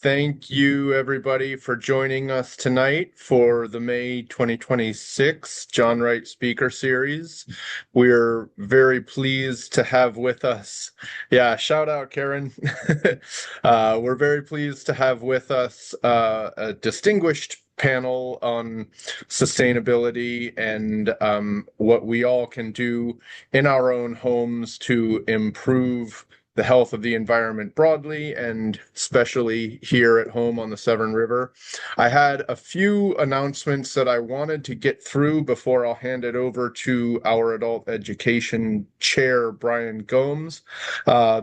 Thank you, everybody, for joining us tonight for the May 2026 John Wright Speaker Series. We're very pleased to have with us, yeah, shout out, Karen. We're very pleased to have with us a distinguished panel on sustainability and what we all can do in our own homes to improve the health of the environment broadly, and especially here at home on the Severn River. I had a few announcements that I wanted to get through before I'll hand it over to our adult education chair, Brian Gomes. Uh,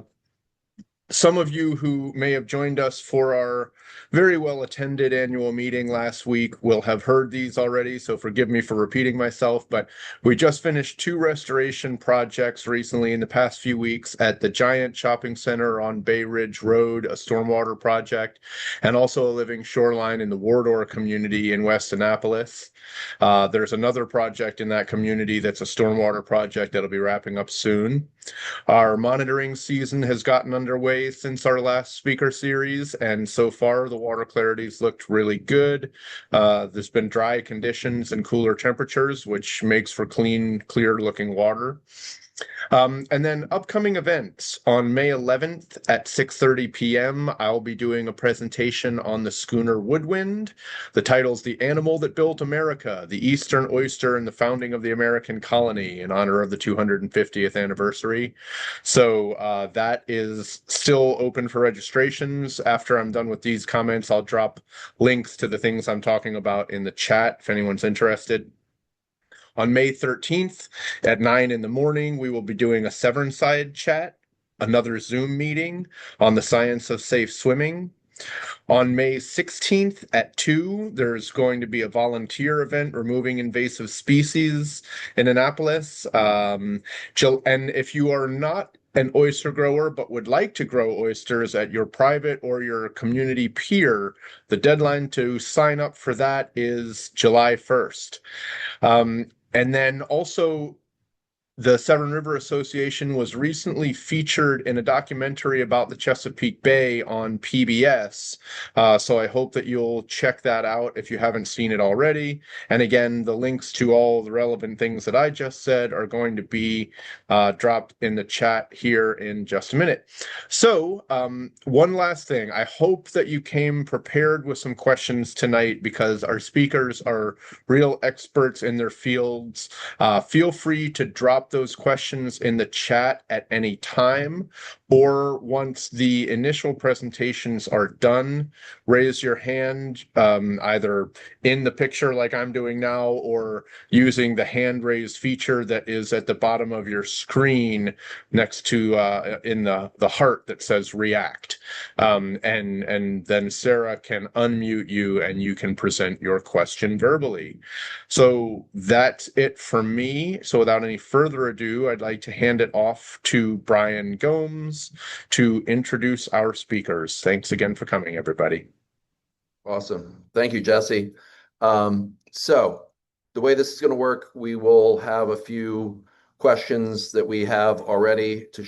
some of you who may have joined us for our very well attended annual meeting last week will have heard these already, so forgive me for repeating myself, but we just finished two restoration projects recently in the past few weeks at the Giant Shopping Center on Bay Ridge Road, a stormwater project, and also a living shoreline in the Wardour community in West Annapolis. There's another project in that community that's a stormwater project that'll be wrapping up soon. Our monitoring season has gotten underway since our last speaker series, and so far the water clarity's looked really good. There's been dry conditions and cooler temperatures, which makes for clean, clear-looking water. And then upcoming events on May 11th at 6:30 p.m. I'll be doing a presentation on the schooner Woodwind. The title's The Animal That Built America, the Eastern Oyster and the Founding of the American Colony in honor of the 250th anniversary. So that is still open for registrations. After I'm done with these comments, I'll drop links to the things I'm talking about in the chat if anyone's interested. On May 13th at 9 in the morning, we will be doing a Severnside chat, another Zoom meeting on the science of safe swimming. On May 16th at 2, there's going to be a volunteer event removing invasive species in Annapolis. And if you are not an oyster grower but would like to grow oysters at your private or your community pier, the deadline to sign up for that is July 1st. And then also, the Severn River Association was recently featured in a documentary about the Chesapeake Bay on PBS. So I hope that you'll check that out if you haven't seen it already. And again, the links to all the relevant things that I just said are going to be dropped in the chat here in just a minute. So one last thing. I hope that you came prepared with some questions tonight because our speakers are real experts in their fields. Feel free to drop those questions in the chat at any time, or once the initial presentations are done, raise your hand either in the picture like I'm doing now or using the hand raise feature that is at the bottom of your screen next to in the heart that says react. And then Sarah can unmute you and you can present your question verbally. So that's it for me. So without any further ado, I'd like to hand it off to Brian Gomes to introduce our speakers. Thanks again for coming, everybody. Awesome. Thank you, Jesse. So the way this is going to work, we will have a few questions that we have already to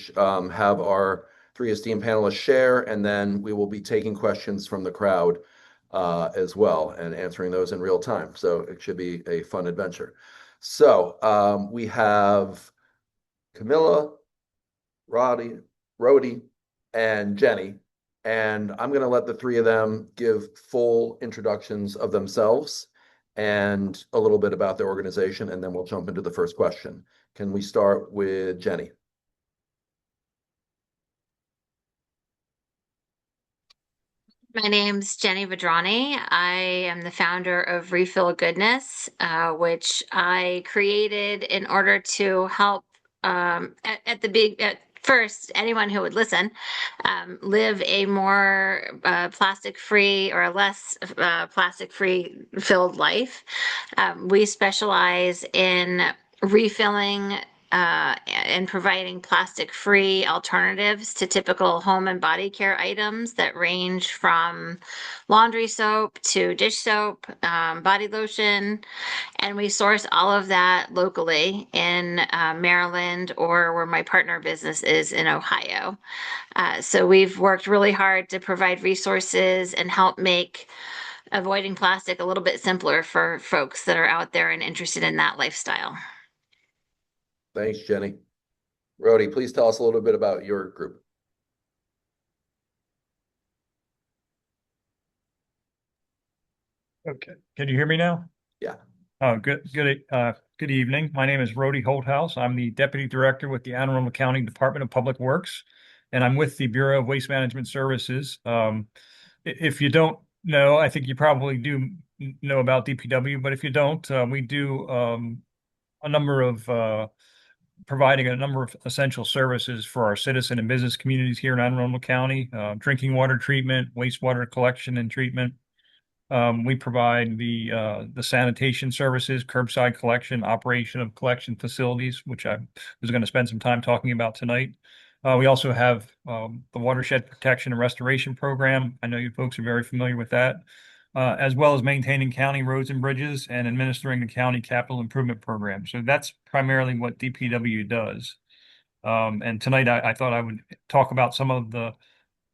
have our three esteemed panelists share, and then we will be taking questions from the crowd as well and answering those in real time. So it should be a fun adventure. So we have Camilla, Rhodey, and Jenny. And I'm going to let the three of them give full introductions of themselves and a little bit about their organization, and then we'll jump into the first question. Can we start with Jenny? My name's Jenny Vedrani. I am the founder of Refill Goodness, which I created in order to help at first anyone who would listen live a more plastic-free or a less plastic-free filled life. We specialize in refilling and providing plastic-free alternatives to typical home and body care items that range from laundry soap to dish soap, body lotion, and we source all of that locally in Maryland or where my partner business is in Ohio. So we've worked really hard to provide resources and help make avoiding plastic a little bit simpler for folks that are out there and interested in that lifestyle. Thanks, Jenny. Rhodey, please tell us a little bit about your group. Okay. Can you hear me now? Yeah. Oh, good evening. My name is Rhodey Holthouse. I'm the Deputy Director with the Anne Arundel County Department of Public Works, and I'm with the Bureau of Waste Management Services. If you don't know, I think you probably do know about DPW, but if you don't, we do a number of providing a number of essential services for our citizen and business communities here in Anne Arundel County, drinking water treatment, wastewater collection and treatment. We provide the sanitation services, curbside collection, operation of collection facilities, which I was going to spend some time talking about tonight. We also have the watershed protection and restoration program. I know you folks are very familiar with that, as well as maintaining county roads and bridges and administering the county capital improvement program. So that's primarily what DPW does. And tonight I thought I would talk about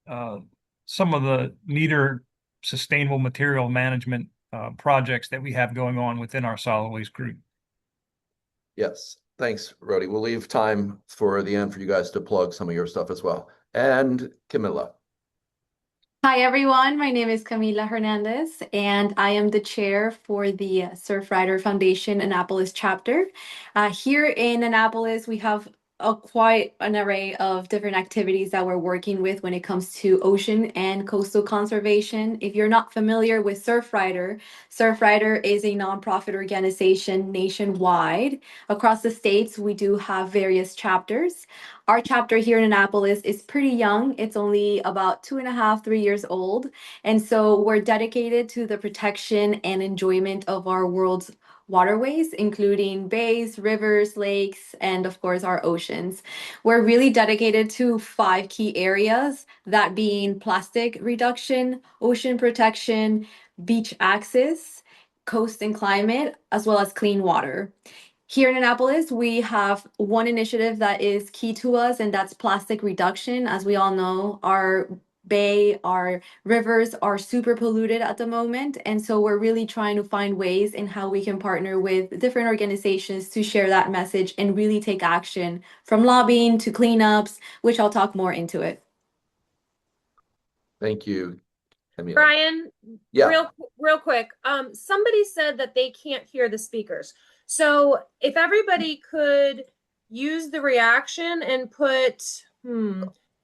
uh, some of the neater sustainable material management projects that we have going on within our solid waste group. Yes. Thanks, Rhodey. We'll leave time for the end for you guys to plug some of your stuff as well. And Camilla. Hi, everyone. My name is Camila Hernandez, and I am the chair for the Surfrider Foundation Annapolis chapter. Here in Annapolis, we have quite an array of different activities that we're working with when it comes to ocean and coastal conservation. If you're not familiar with Surfrider, Surfrider is a nonprofit organization nationwide. Across the states, we do have various chapters. Our chapter here in Annapolis is pretty young. It's only about 2.5, 3 years old. And so we're dedicated to the protection and enjoyment of our world's waterways, including bays, rivers, lakes, and of course our oceans. We're really dedicated to 5 key areas, that being plastic reduction, ocean protection, beach access, coast and climate, as well as clean water. Here in Annapolis, we have one initiative that is key to us, and that's plastic reduction. As we all know, our bay, our rivers are super polluted at the moment. And so we're really trying to find ways in how we can partner with different organizations to share that message and really take action from lobbying to cleanups, which I'll talk more into it. Thank you, Camila. Brian, Yeah. real quick. Somebody said that they can't hear the speakers. So if everybody could use the reaction and put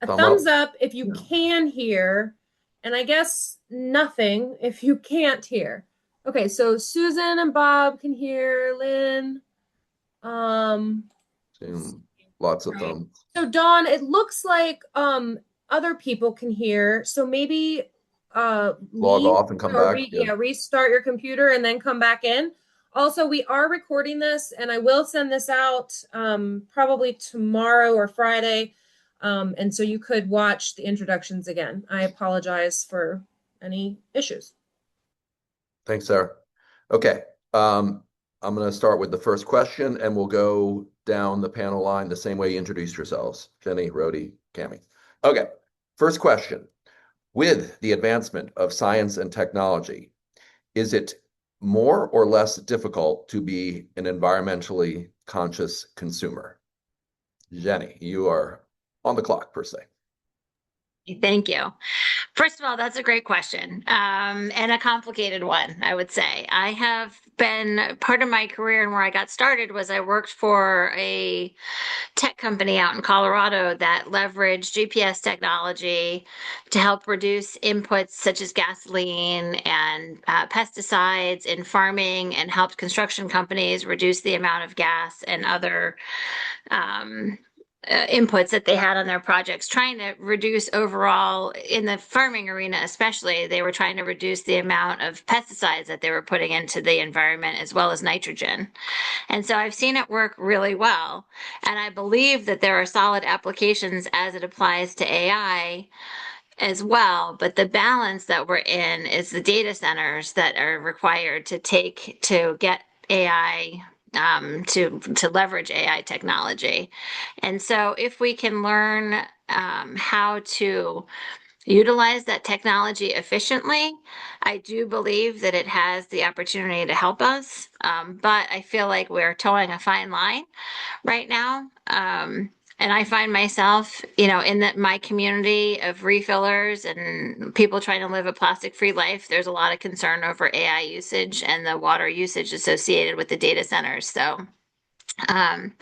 a thumbs up if you can hear, and I guess nothing if you can't hear. Okay, so Susan and Bob can hear, Lynn. Lots of thumbs. So Dawn, it looks like other people can hear. So maybe log off and come back. Restart your computer and then come back in. Also, we are recording this, and I will send this out probably tomorrow or Friday. And so you could watch the introductions again. I apologize for any issues. Thanks, Sarah. Okay. I'm going to start with the first question, and we'll go down the panel line the same way you introduced yourselves. Jenny, Rhodey, Cami. Okay. First question. With the advancement of science and technology, is it more or less difficult to be an environmentally conscious consumer? Jenny, you are on the clock, per se. Thank you. First of all, that's a great question, and a complicated one, I would say. I have been part of my career and where I got started was I worked for a tech company out in Colorado that leveraged GPS technology to help reduce inputs such as gasoline and pesticides in farming, and helped construction companies reduce the amount of gas and other inputs that they had on their projects, trying to reduce overall, in the farming arena especially, they were trying to reduce the amount of pesticides that they were putting into the environment as well as nitrogen. And so I've seen it work really well. And I believe that there are solid applications as it applies to AI as well. But the balance that we're in is the data centers that are required to get AI, to leverage AI technology. And so if we can learn how to utilize that technology efficiently, I do believe that it has the opportunity to help us. But I feel like we're towing a fine line right now. And I find myself, in my community of refillers and people trying to live a plastic-free life, there's a lot of concern over AI usage and the water usage associated with the data centers. So um,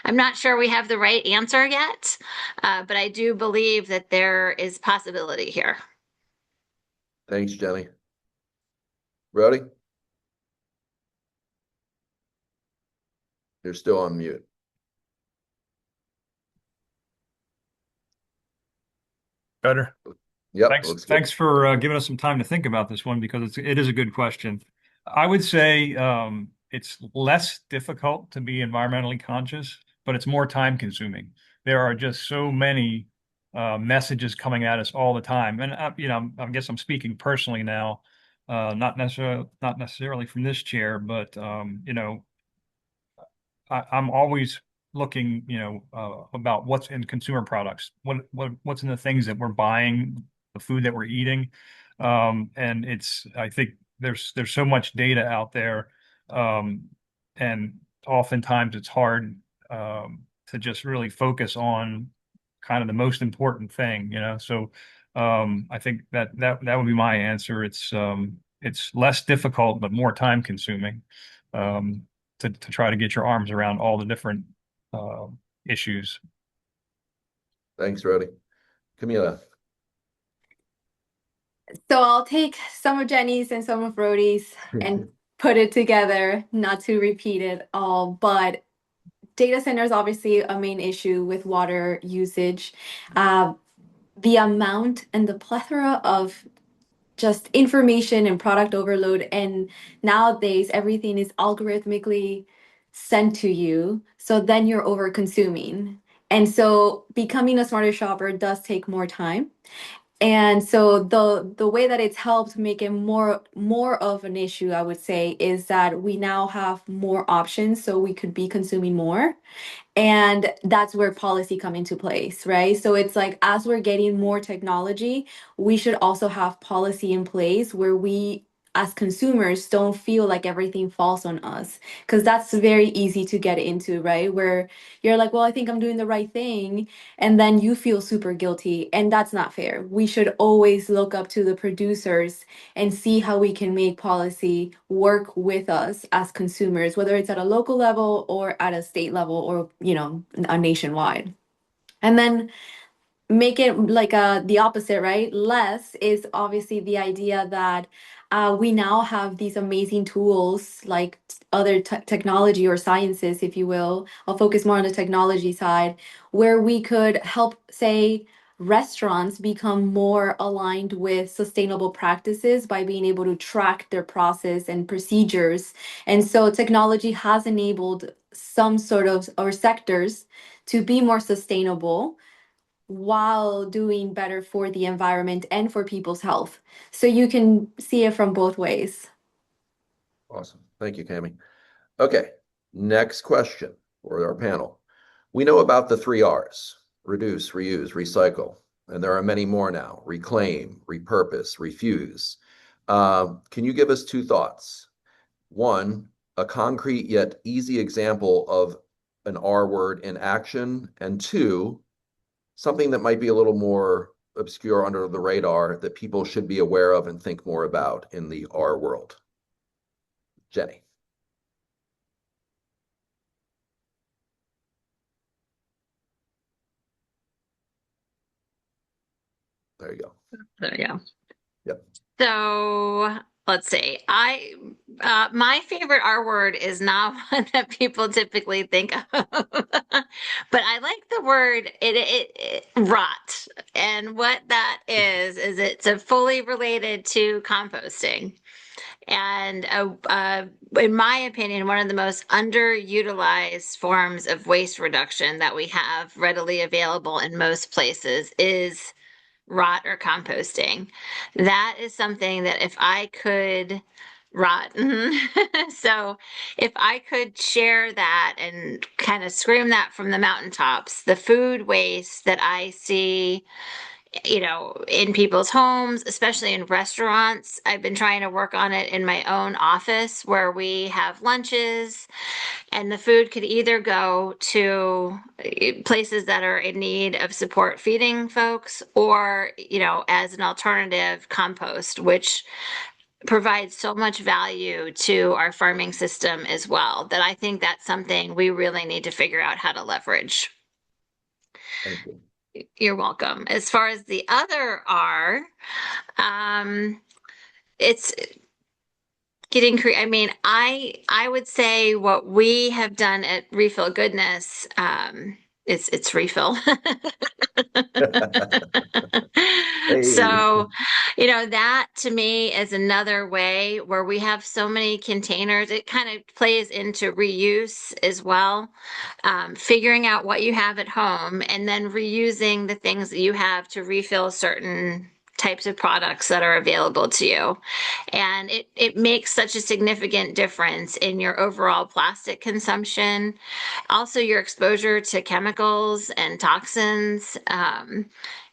I'm not sure we have the right answer yet, but I do believe that there is possibility here. Thanks, Jenny. Rody? You're still on mute. Better. Yep, Thanks. looks good. Thanks for giving us some time to think about this one, because it is a good question. I would say it's less difficult to be environmentally conscious, but it's more time consuming. There are just so many messages coming at us all the time, and I guess I'm speaking personally now, not necessarily from this chair, but I'm always looking, about what's in consumer products, what's in the things that we're buying, the food that we're eating, and I think there's so much data out there, and oftentimes it's hard to just really focus on kind of the most important thing, So I think that would be my answer. It's less difficult but more time consuming. To try to get your arms around all the different issues. Thanks, Rody. Camila. So I'll take some of Jenny's and some of Rhodey's and put it together, not to repeat it all, but data center is obviously a main issue with water usage. The amount and the plethora of just information and product overload, and nowadays everything is algorithmically sent to you, so then you're over consuming, and so becoming a smarter shopper does take more time. And so the way that it's helped make it more of an issue, I would say, is that we now have more options, so we could be consuming more. And that's where policy come into place, right? So it's like, as we're getting more technology, we should also have policy in place where we as consumers don't feel like everything falls on us, because that's very easy to get into, right? Where you're like, well, I think I'm doing the right thing, and then you feel super guilty, and that's not fair. We should always look up to the producers and see how we can make policy work with us as consumers, whether it's at a local level or at a state level, or a nationwide. And then make it like the opposite, right? Less is obviously the idea that we now have these amazing tools, like other technology or sciences, if you will. I'll focus more on the technology side, where we could help, say, restaurants become more aligned with sustainable practices by being able to track their process and procedures. And so technology has enabled some sort of, or sectors, to be more sustainable while doing better for the environment and for people's health. So you can see it from both ways. Awesome. Thank you, Cami. Okay, next question for our panel. We know about the 3 Rs: reduce, reuse, recycle, and there are many more now: reclaim, repurpose, refuse. Can you give us 2 thoughts? One, a concrete yet easy example of an R word in action, and two, something that might be a little more obscure, under the radar, that people should be aware of and think more about in the R world. Jenny. There you go. There you go. Yep. So let's see. My favorite R word is not one that people typically think of, but I like the word it rot. And what that is it's a fully related to composting. And in my opinion, one of the most underutilized forms of waste reduction that we have readily available in most places is rot or composting. That is something that if I could rot. So if I could share that and kind of scream that from the mountaintops, the food waste that I see, in people's homes, especially in restaurants. I've been trying to work on it in my own office where we have lunches and the food could either go to places that are in need of support feeding folks or, as an alternative, compost, which provides so much value to our farming system as well, that I think that's something we really need to figure out how to leverage. Thank you. You're welcome. As far as the other R, it's getting I mean, I would say what we have done at Refill Goodness, it's refill. Hey. So, that to me is another way where we have so many containers. It kind of plays into reuse as well. Figuring out what you have at home and then reusing the things that you have to refill certain types of products that are available to you. And it makes such a significant difference in your overall plastic consumption, also your exposure to chemicals and toxins.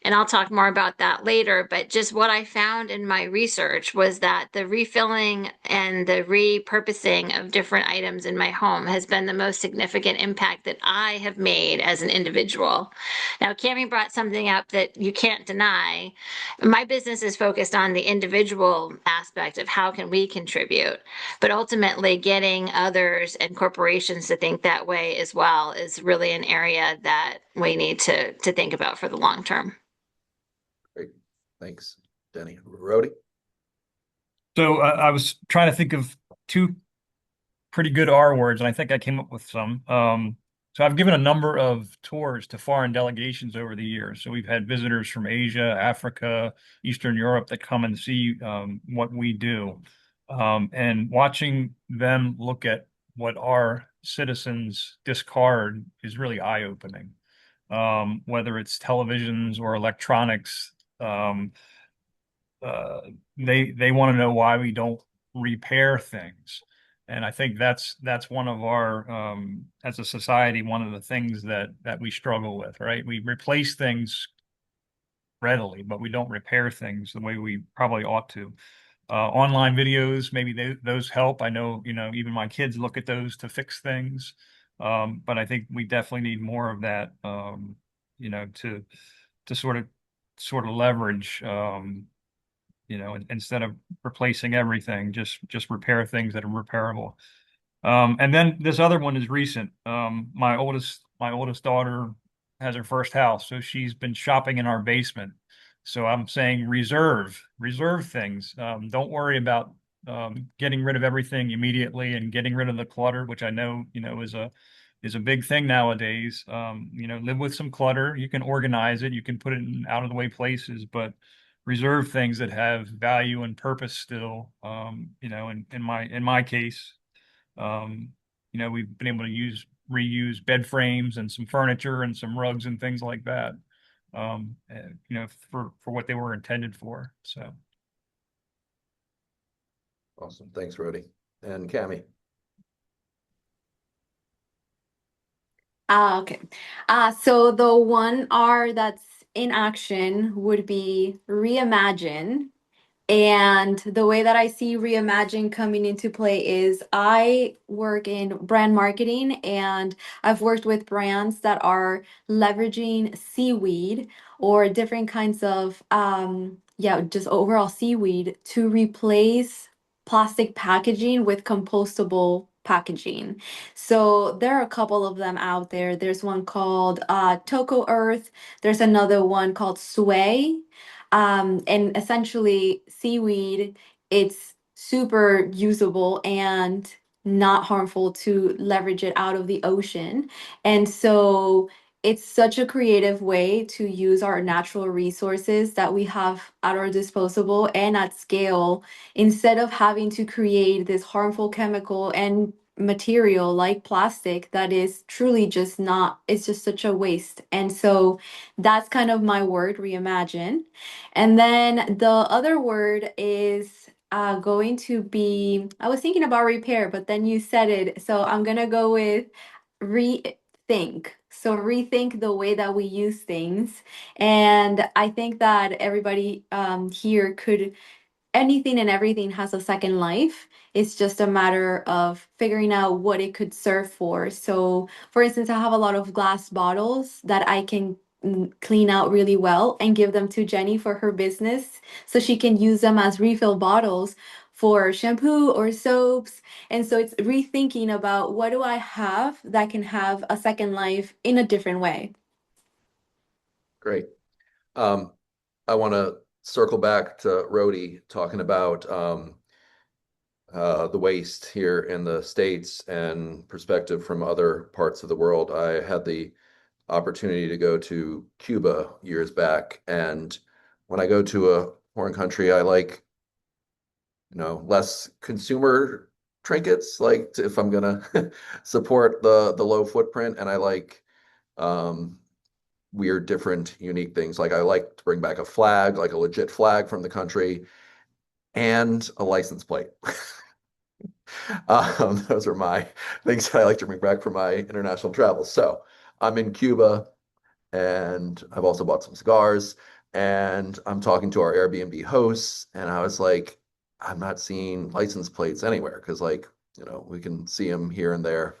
And I'll talk more about that later, but just what I found in my research was that the refilling and the repurposing of different items in my home has been the most significant impact that I have made as an individual. Now, Cami brought something up that you can't deny. My business is focused on the individual aspect of how can we contribute, but ultimately getting others and corporations to think that way as well is really an area that we need to think about for the long term. Great. Thanks, Jenny. Rody? So I was trying to think of two pretty good R words, and I think I came up with some. So I've given a number of tours to foreign delegations over the years. So we've had visitors from Asia, Africa, Eastern Europe that come and see what we do. And watching them look at what our citizens discard is really eye-opening. Whether it's televisions or electronics, they want to know why we don't repair things. And I think that's one of our as a society, one of the things that we struggle with, right? We replace things readily, but we don't repair things the way we probably ought to. Online videos, maybe those help. I know, even my kids look at those to fix things. But I think we definitely need more of that, to sort of leverage, instead of replacing everything, just repair things that are repairable. And then this other one is recent. My oldest daughter has her first house, so she's been shopping in our basement. So I'm saying reserve things. Don't worry about getting rid of everything immediately and getting rid of the clutter, which I know, is a big thing nowadays. Live with some clutter. You can organize it. You can put it in out of the way places, but reserve things that have value and purpose still. In my case, we've been able to reuse bed frames and some furniture and some rugs and things like that, for what they were intended for. So. Awesome. Thanks, Rody. And Cami? Okay. So the one R that's in action would be reimagine. And the way that I see reimagine coming into play is I work in brand marketing and I've worked with brands that are leveraging seaweed or different kinds of just overall seaweed to replace plastic packaging with compostable packaging. So there are a couple of them out there. There's one called Toco Earth. There's another one called Sway. And essentially, seaweed, it's super usable and not harmful to leverage it out of the ocean. And so it's such a creative way to use our natural resources that we have at our disposal and at scale, instead of having to create this harmful chemical and material like plastic that is truly just not, it's just such a waste. And so that's kind of my word, reimagine. And then the other word is going to be, I was thinking about repair, but then you said it. So I'm going to go with rethink. So rethink the way that we use things. And I think that everybody here could, anything and everything has a second life. It's just a matter of figuring out what it could serve for. So, for instance, I have a lot of glass bottles that I can clean out really well and give them to Jenny for her business so she can use them as refill bottles for shampoo or soaps. And so it's rethinking about what do I have that can have a second life in a different way. Great. I want to circle back to Rhodey talking about the waste here in the States and perspective from other parts of the world. I had the opportunity to go to Cuba years back, and when I go to a foreign country, I like, less consumer trinkets, like if I'm gonna support the low footprint, and I like weird, different, unique things. Like I like to bring back a flag, like a legit flag from the country, and a license plate. Those are my things that I like to bring back for my international travels. So I'm in Cuba, and I've also bought some cigars, and I'm talking to our Airbnb hosts, and I was like, I'm not seeing license plates anywhere because, like, we can see them here and there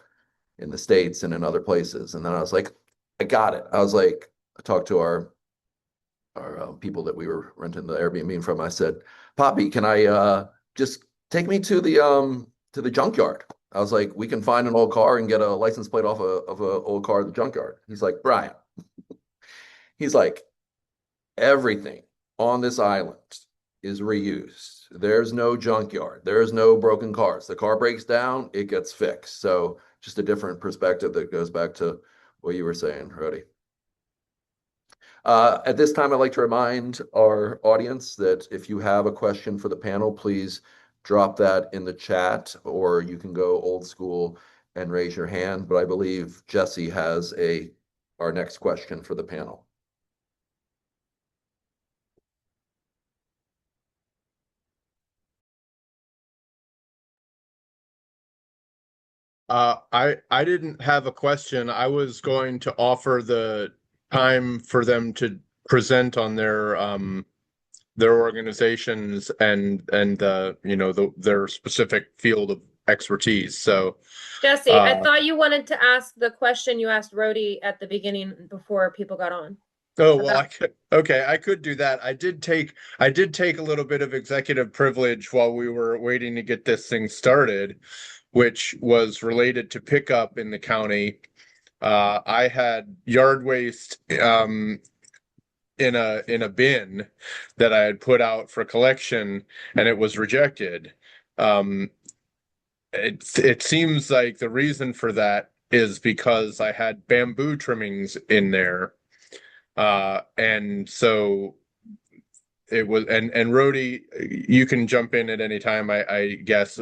in the States and in other places. And then I was like, I got it. I was like, I talked to our people that we were renting the Airbnb from. I said, Poppy, can I just take me to the junkyard? I was like, we can find an old car and get a license plate off of a old car at the junkyard. He's like, Brian, he's like, everything on this island is reused. There's no junkyard. There's no broken cars. The car breaks down, it gets fixed. So just a different perspective that goes back to what you were saying, Rody. At this time, I'd like to remind our audience that if you have a question for the panel, please drop that in the chat, or you can go old school and raise your hand. But I believe Jesse has our next question for the panel. I didn't have a question. I was going to offer the time for them to present on their organizations and their specific field of expertise. So Jesse, I thought you wanted to ask the question you asked Rhodey at the beginning before people got on. Oh, well, I could do that. I did take a little bit of executive privilege while we were waiting to get this thing started, which was related to pickup in the county. I had yard waste in a bin that I had put out for collection, and it was rejected. It seems like the reason for that is because I had bamboo trimmings in there. And so it was, and Rhodey, you can jump in at any time, I guess.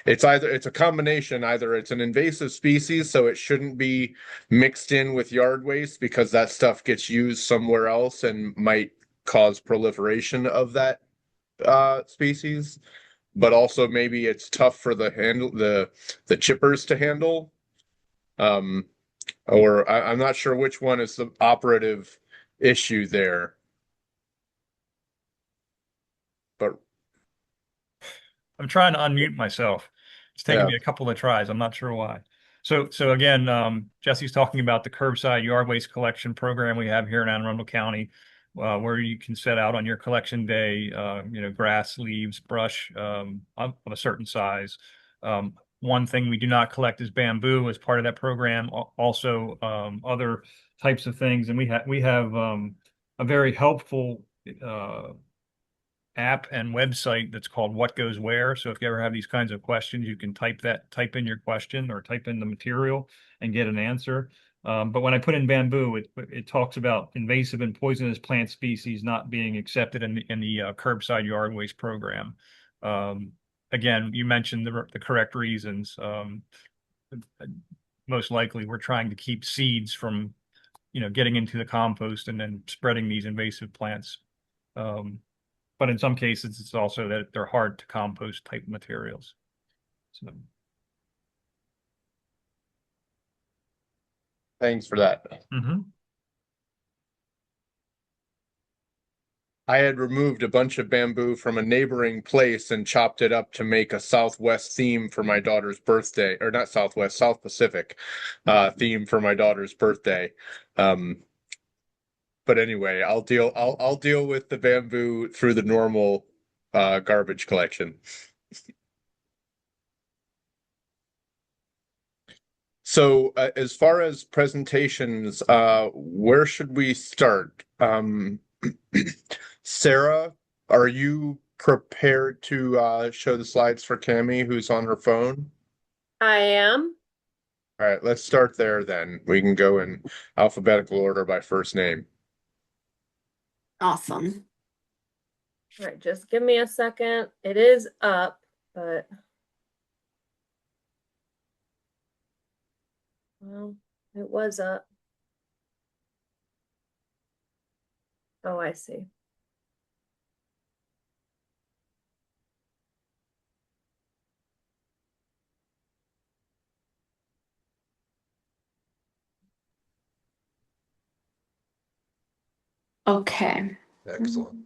It's a combination, either it's an invasive species, so it shouldn't be mixed in with yard waste because that stuff gets used somewhere else and might cause proliferation of that species. But also maybe it's tough for the chippers to handle. Or I'm not sure which one is the operative issue there. But I'm trying to unmute myself. It's taken me a couple of tries. I'm not sure why. So again, Jesse's talking about the curbside yard waste collection program we have here in Anne Arundel County, where you can set out on your collection day, grass, leaves, brush of a certain size. One thing we do not collect is bamboo as part of that program. Also, other types of things, and we have a very helpful app and website that's called What Goes Where. So if you ever have these kinds of questions, you can type in your question or type in the material and get an answer. But when I put in bamboo, it talks about invasive and poisonous plant species not being accepted in the curbside yard waste program. Again, you mentioned the correct reasons. Most likely, we're trying to keep seeds from getting into the compost and then spreading these invasive plants. But in some cases, it's also that they're hard to compost type materials. So. Thanks for that. Mm-hmm. I had removed a bunch of bamboo from a neighboring place and chopped it up to make a Southwest theme for my daughter's birthday, or not Southwest, South Pacific theme for my daughter's birthday. But anyway, I'll deal with the bamboo through the normal garbage collection. So as far as presentations, where should we start? Sarah, are you prepared to show the slides for Cami, who's on her phone? I am. All right, let's start there then. We can go in alphabetical order by first name. Awesome. All right, just give me a second. It is up, but well, it was up. Oh, I see. Okay. Excellent.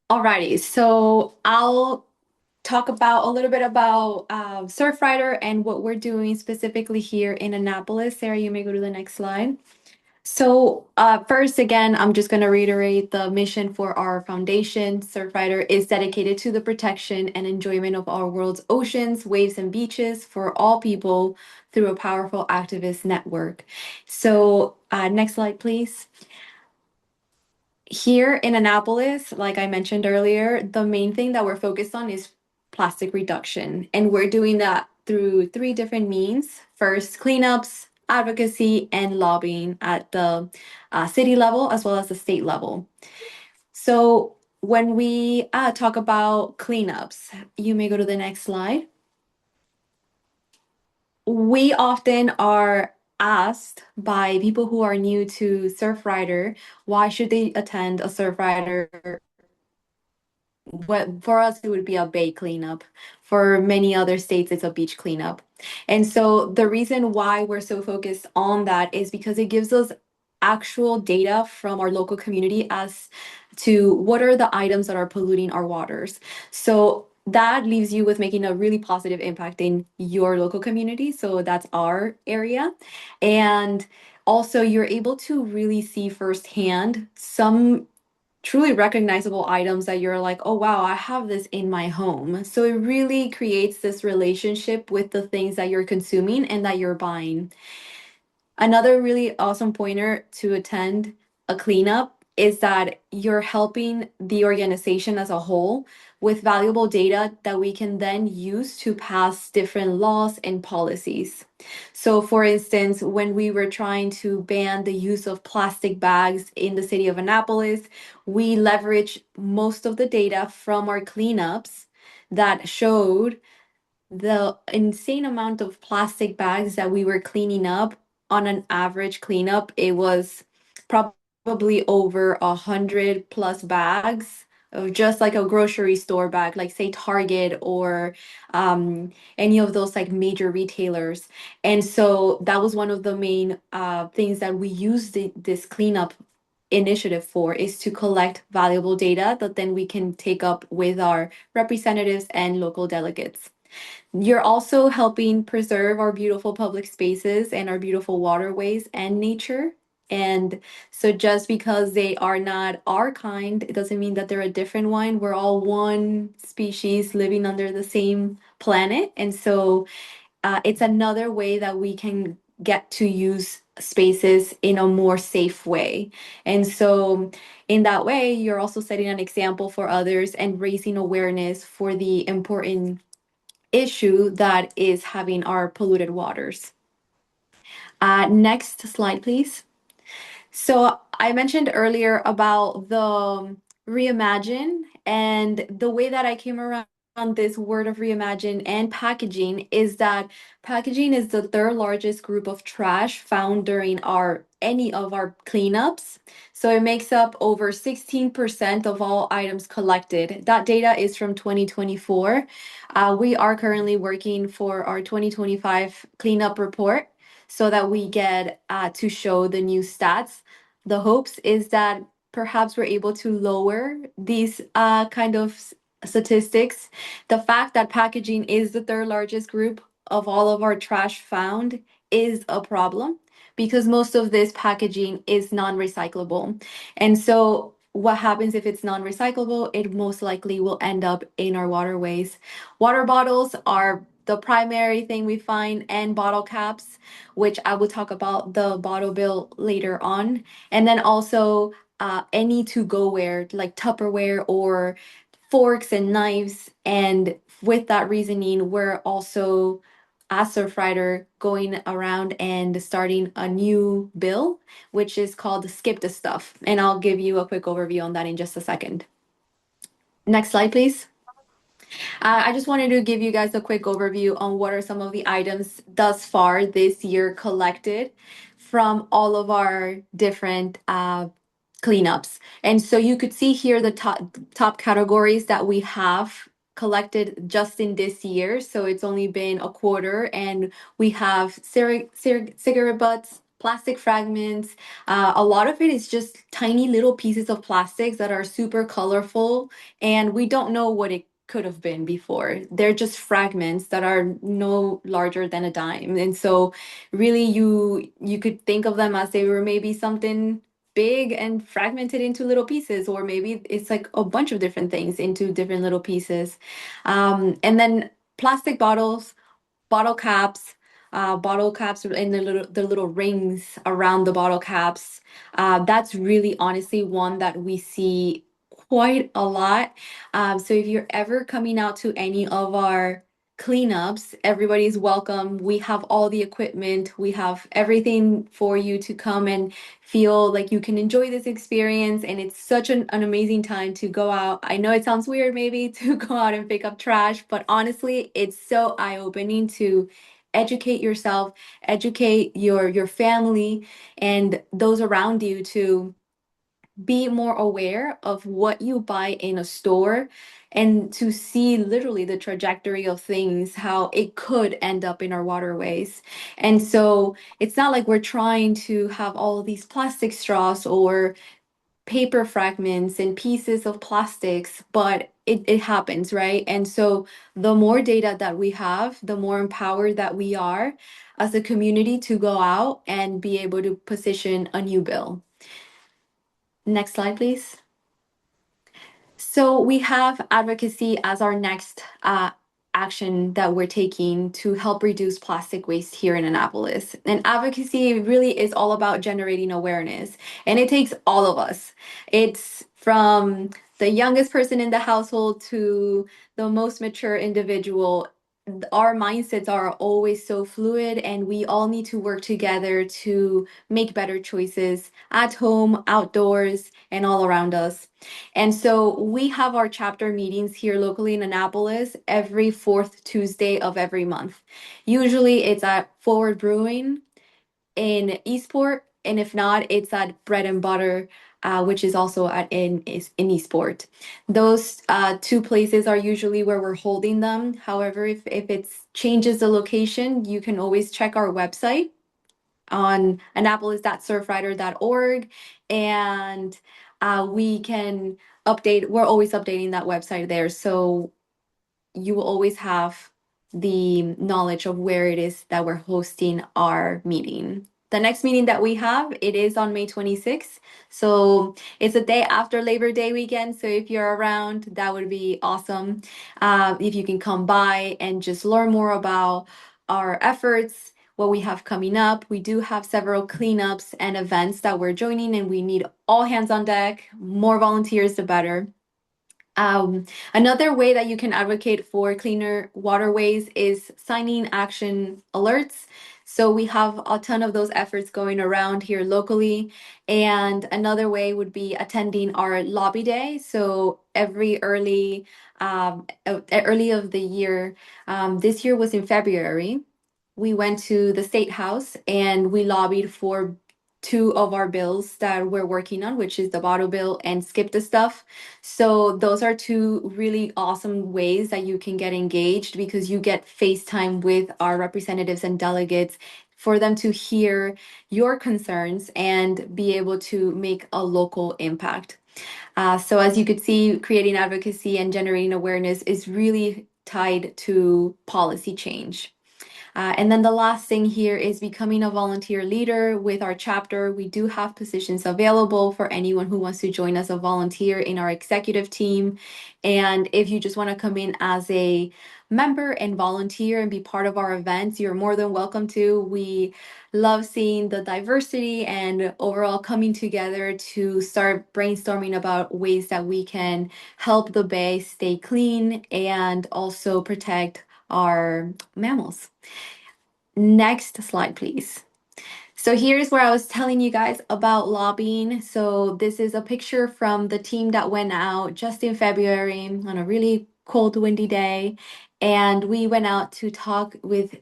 Alrighty, so I'll talk about a little bit about Surfrider and what we're doing specifically here in Annapolis. Sarah, you may go to the next slide. So first, again, I'm just going to reiterate the mission for our foundation. Surfrider is dedicated to the protection and enjoyment of our world's oceans, waves, and beaches for all people through a powerful activist network. So next slide, please. Here in Annapolis, like I mentioned earlier, the main thing that we're focused on is plastic reduction. And we're doing that through three different means. First, cleanups, advocacy, and lobbying at the city level as well as the state level. So when we talk about cleanups, you may go to the next slide. We often are asked by people who are new to Surfrider, why should they attend a Surfrider? What for us it would be a bay cleanup. For many other states, it's a beach cleanup. And so the reason why we're so focused on that is because it gives us actual data from our local community as to what are the items that are polluting our waters. So that leaves you with making a really positive impact in your local community. So that's our area. And also, you're able to really see firsthand some truly recognizable items that you're like, oh, wow, I have this in my home. So it really creates this relationship with the things that you're consuming and that you're buying. Another really awesome pointer to attend a cleanup is that you're helping the organization as a whole with valuable data that we can then use to pass different laws and policies. So, for instance, when we were trying to ban the use of plastic bags in the city of Annapolis, we leveraged most of the data from our cleanups that showed the insane amount of plastic bags that we were cleaning up. On an average cleanup, it was probably over 100 plus bags of just like a grocery store bag, like say Target or any of those like major retailers. And so that was one of the main things that we used this cleanup initiative for, is to collect valuable data that then we can take up with our representatives and local delegates. You're also helping preserve our beautiful public spaces and our beautiful waterways and nature. And so just because they are not our kind, it doesn't mean that they're a different one. We're all one species living under the same planet. And so it's another way that we can get to use spaces in a more safe way. And so, in that way, you're also setting an example for others and raising awareness for the important issue that is having our polluted waters. Next slide, please. So I mentioned earlier about the reimagine, and the way that I came around this word of reimagine and packaging is that packaging is the third largest group of trash found during any of our cleanups. So it makes up over 16% of all items collected. That data is from 2024. We are currently working for our 2025 cleanup report so that we get to show the new stats. The hopes is that perhaps we're able to lower these kind of statistics. The fact that packaging is the third largest group of all of our trash found is a problem because most of this packaging is non-recyclable. And so what happens if it's non-recyclable? It most likely will end up in our waterways. Water bottles are the primary thing we find, and bottle caps, which I will talk about the bottle bill later on. And then also any to-go-ware like Tupperware or forks and knives. And with that reasoning, we're also, as Surfrider, going around and starting a new bill, which is called Skip the Stuff. And I'll give you a quick overview on that in just a second. Next slide, please. I just wanted to give you guys a quick overview on what are some of the items thus far this year collected from all of our different cleanups. And so you could see here the top categories that we have collected just in this year. So it's only been a quarter, and we have cigarette butts, plastic fragments. A lot of it is just tiny little pieces of plastics that are super colorful, and we don't know what it could have been before. They're just fragments that are no larger than a dime. And so really you could think of them as they were maybe something big and fragmented into little pieces, or maybe it's like a bunch of different things into different little pieces. And then plastic bottles, bottle caps and the little rings around the bottle caps. That's really honestly one that we see quite a lot. So if you're ever coming out to any of our cleanups, everybody's welcome. We have all the equipment, we have everything for you to come and feel like you can enjoy this experience. And it's such an amazing time to go out. I know it sounds weird maybe to go out and pick up trash, but honestly, it's so eye-opening to educate yourself, educate your family and those around you to be more aware of what you buy in a store, and to see literally the trajectory of things, how it could end up in our waterways. And so it's not like we're trying to have all of these plastic straws or paper fragments and pieces of plastics, but it happens, right? And so the more data that we have, the more empowered that we are as a community to go out and be able to position a new bill. Next slide, please. So we have advocacy as our next action that we're taking to help reduce plastic waste here in Annapolis. And advocacy really is all about generating awareness, and it takes all of us. It's from the youngest person in the household to the most mature individual. Our mindsets are always so fluid, and we all need to work together to make better choices at home, outdoors, and all around us. And so we have our chapter meetings here locally in Annapolis every fourth Tuesday of every month. Usually it's at Forward Brewing in Eastport, and if not, it's at Bread and Butter, which is also in Eastport. Those two places are usually where we're holding them. However, if it changes the location, you can always check our website on annapolis.surfrider.org, and we can update. We're always updating that website there, so you will always have the knowledge of where it is that we're hosting our meeting. The next meeting that we have, it is on May 26th. So it's a day after Labor Day weekend. So if you're around, that would be awesome. If you can come by and just learn more about our efforts. what we have coming up. We do have several cleanups and events that we're joining, and we need all hands on deck. More volunteers, the better. Another way that you can advocate for cleaner waterways is signing action alerts. So we have a ton of those efforts going around here locally. And another way would be attending our lobby day. So every early of the year, this year was in February. We went to the State House and we lobbied for two of our bills that we're working on, which is the bottle bill and skip the stuff. So those are two really awesome ways that you can get engaged because you get FaceTime with our representatives and delegates for them to hear your concerns and be able to make a local impact. So as you could see, creating advocacy and generating awareness is really tied to policy change. And then the last thing here is becoming a volunteer leader with our chapter. We do have positions available for anyone who wants to join as a volunteer in our executive team. And if you just want to come in as a member and volunteer and be part of our events, you're more than welcome to. We love seeing the diversity and overall coming together to start brainstorming about ways that we can help the bay stay clean and also protect our mammals. Next slide, please. So here's where I was telling you guys about lobbying. So this is a picture from the team that went out just in February on a really cold, windy day. And we went out to talk with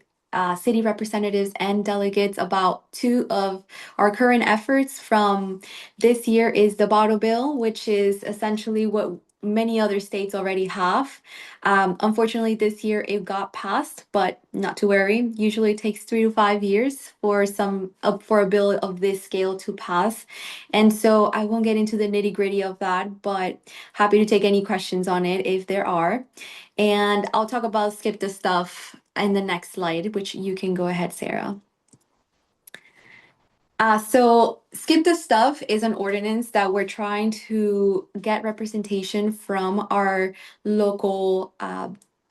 city representatives and delegates about two of our current efforts from this year is the bottle bill, which is essentially what many other states already have. Unfortunately, this year it got passed, but not to worry. Usually it takes 3 to 5 years for for a bill of this scale to pass. And so I won't get into the nitty-gritty of that, but happy to take any questions on it if there are. And I'll talk about skip the stuff in the next slide, which you can go ahead, Sarah. So skip the stuff is an ordinance that we're trying to get representation from our local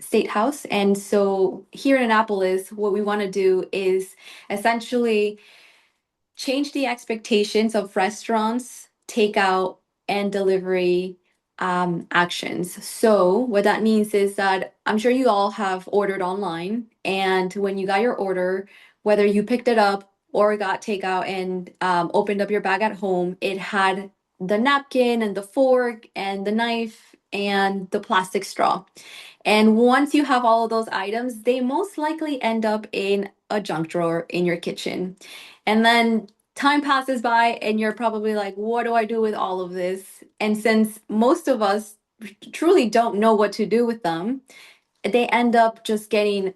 state house. And so here in Annapolis, what we want to do is essentially change the expectations of restaurants, takeout, and delivery actions. So, what that means is that I'm sure you all have ordered online, and when you got your order, whether you picked it up or got takeout and opened up your bag at home, it had the napkin and the fork and the knife and the plastic straw. And once you have all of those items, they most likely end up in a junk drawer in your kitchen. And then time passes by and you're probably like, what do I do with all of this? And since most of us truly don't know what to do with them, they end up just getting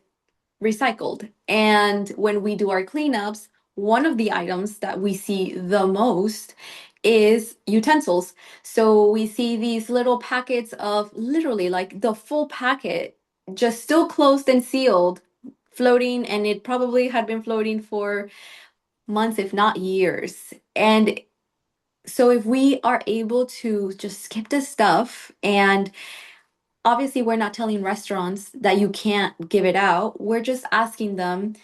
recycled. And when we do our cleanups, one of the items that we see the most is utensils. So we see these little packets of literally like the full packet, just still closed and sealed, floating, and it probably had been floating for months, if not years. And so if we are able to just skip this stuff, and obviously we're not telling restaurants that you can't give it out, we're just asking them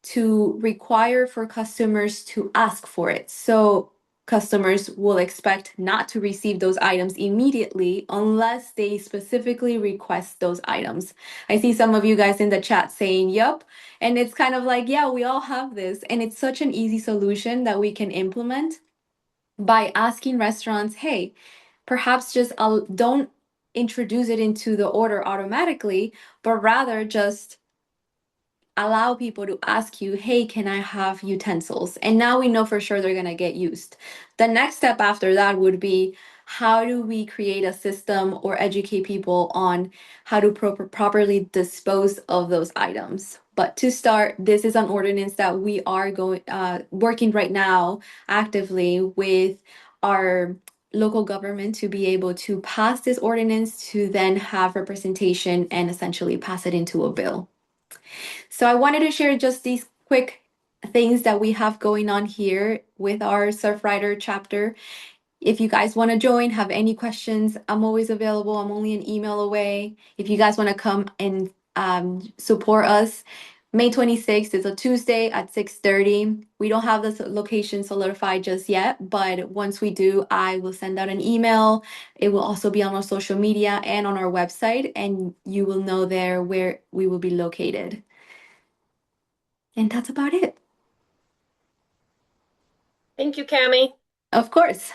to require for customers to ask for it. So customers will expect not to receive those items immediately unless they specifically request those items. I see some of you guys in the chat saying, yup. And it's kind of like, yeah, we all have this. And it's such an easy solution that we can implement by asking restaurants, hey, perhaps just don't introduce it into the order automatically, but rather just allow people to ask you, hey, can I have utensils? And now we know for sure they're going to get used. The next step after that would be, how do we create a system or educate people on how to properly dispose of those items? But to start, this is an ordinance that we are working right now actively with our local government to be able to pass this ordinance to then have representation and essentially pass it into a bill. So I wanted to share just these quick things that we have going on here with our Surfrider chapter. If you guys want to join, have any questions, I'm always available. I'm only an email away. If you guys want to come and support us, May 26th is a Tuesday at 6:30. We don't have the location solidified just yet, but once we do, I will send out an email. It will also be on our social media and on our website, and you will know there where we will be located. And that's about it. Thank you, Cami. Of course.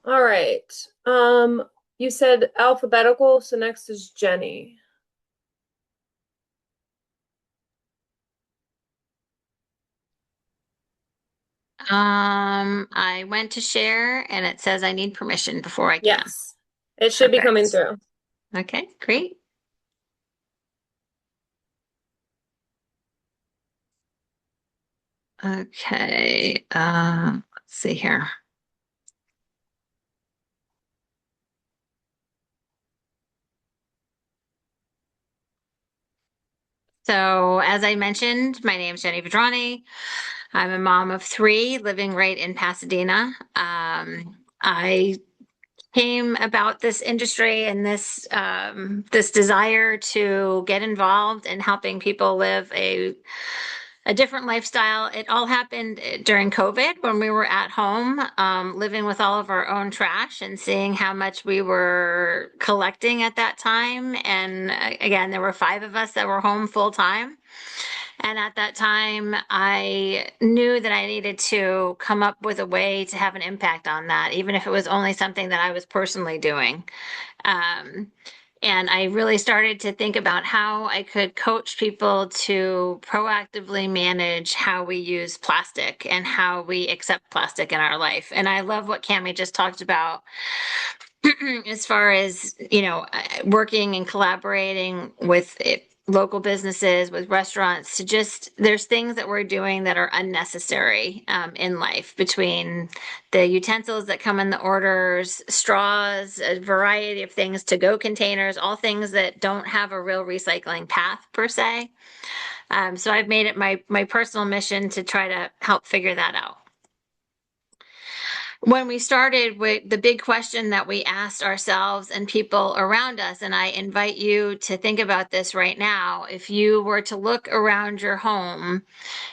All right. You said alphabetical, so next is Jenny. I went to share and it says I need permission before I can. Yes, it should be coming through. Okay, great. Okay, let's see here. So as I mentioned, my name is Jenny Vedrani. I'm a mom of 3 living right in Pasadena. I came about this industry and this desire to get involved in helping people live a different lifestyle. It all happened during COVID when we were at home, living with all of our own trash and seeing how much we were collecting at that time. And again, there were 5 of us that were home full time. And at that time, I knew that I needed to come up with a way to have an impact on that, even if it was only something that I was personally doing. And I really started to think about how I could coach people to proactively manage how we use plastic and how we accept plastic in our life. And I love what Cami just talked about as far as, working and collaborating with local businesses, with restaurants, to just, there's things that we're doing that are unnecessary in life, between the utensils that come in the orders, straws, a variety of things, to-go containers, all things that don't have a real recycling path per se. So I've made it my personal mission to try to help figure that out. When we started, with the big question that we asked ourselves and people around us, and I invite you to think about this right now, if you were to look around your home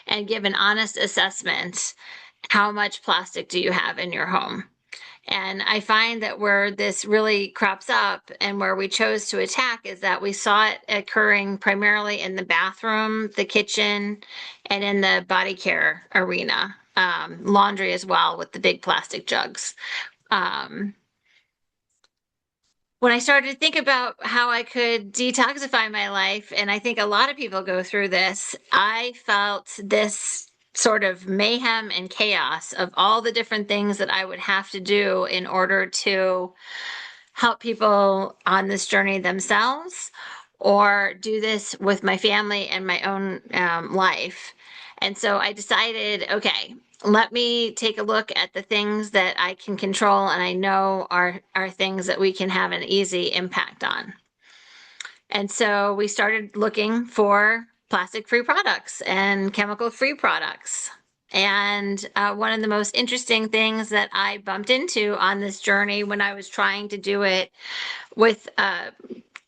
and give an honest assessment, how much plastic do you have in your home? And I find that where this really crops up and where we chose to attack is that we saw it occurring primarily in the bathroom, the kitchen, and in the body care arena. Laundry as well, with the big plastic jugs. When I started to think about how I could detoxify my life, and I think a lot of people go through this, I felt this sort of mayhem and chaos of all the different things that I would have to do in order to help people on this journey themselves, or do this with my family and my own life. And so I decided, okay, let me take a look at the things that I can control and I know are things that we can have an easy impact on. And so we started looking for plastic-free products and chemical-free products. And one of the most interesting things that I bumped into on this journey when I was trying to do it with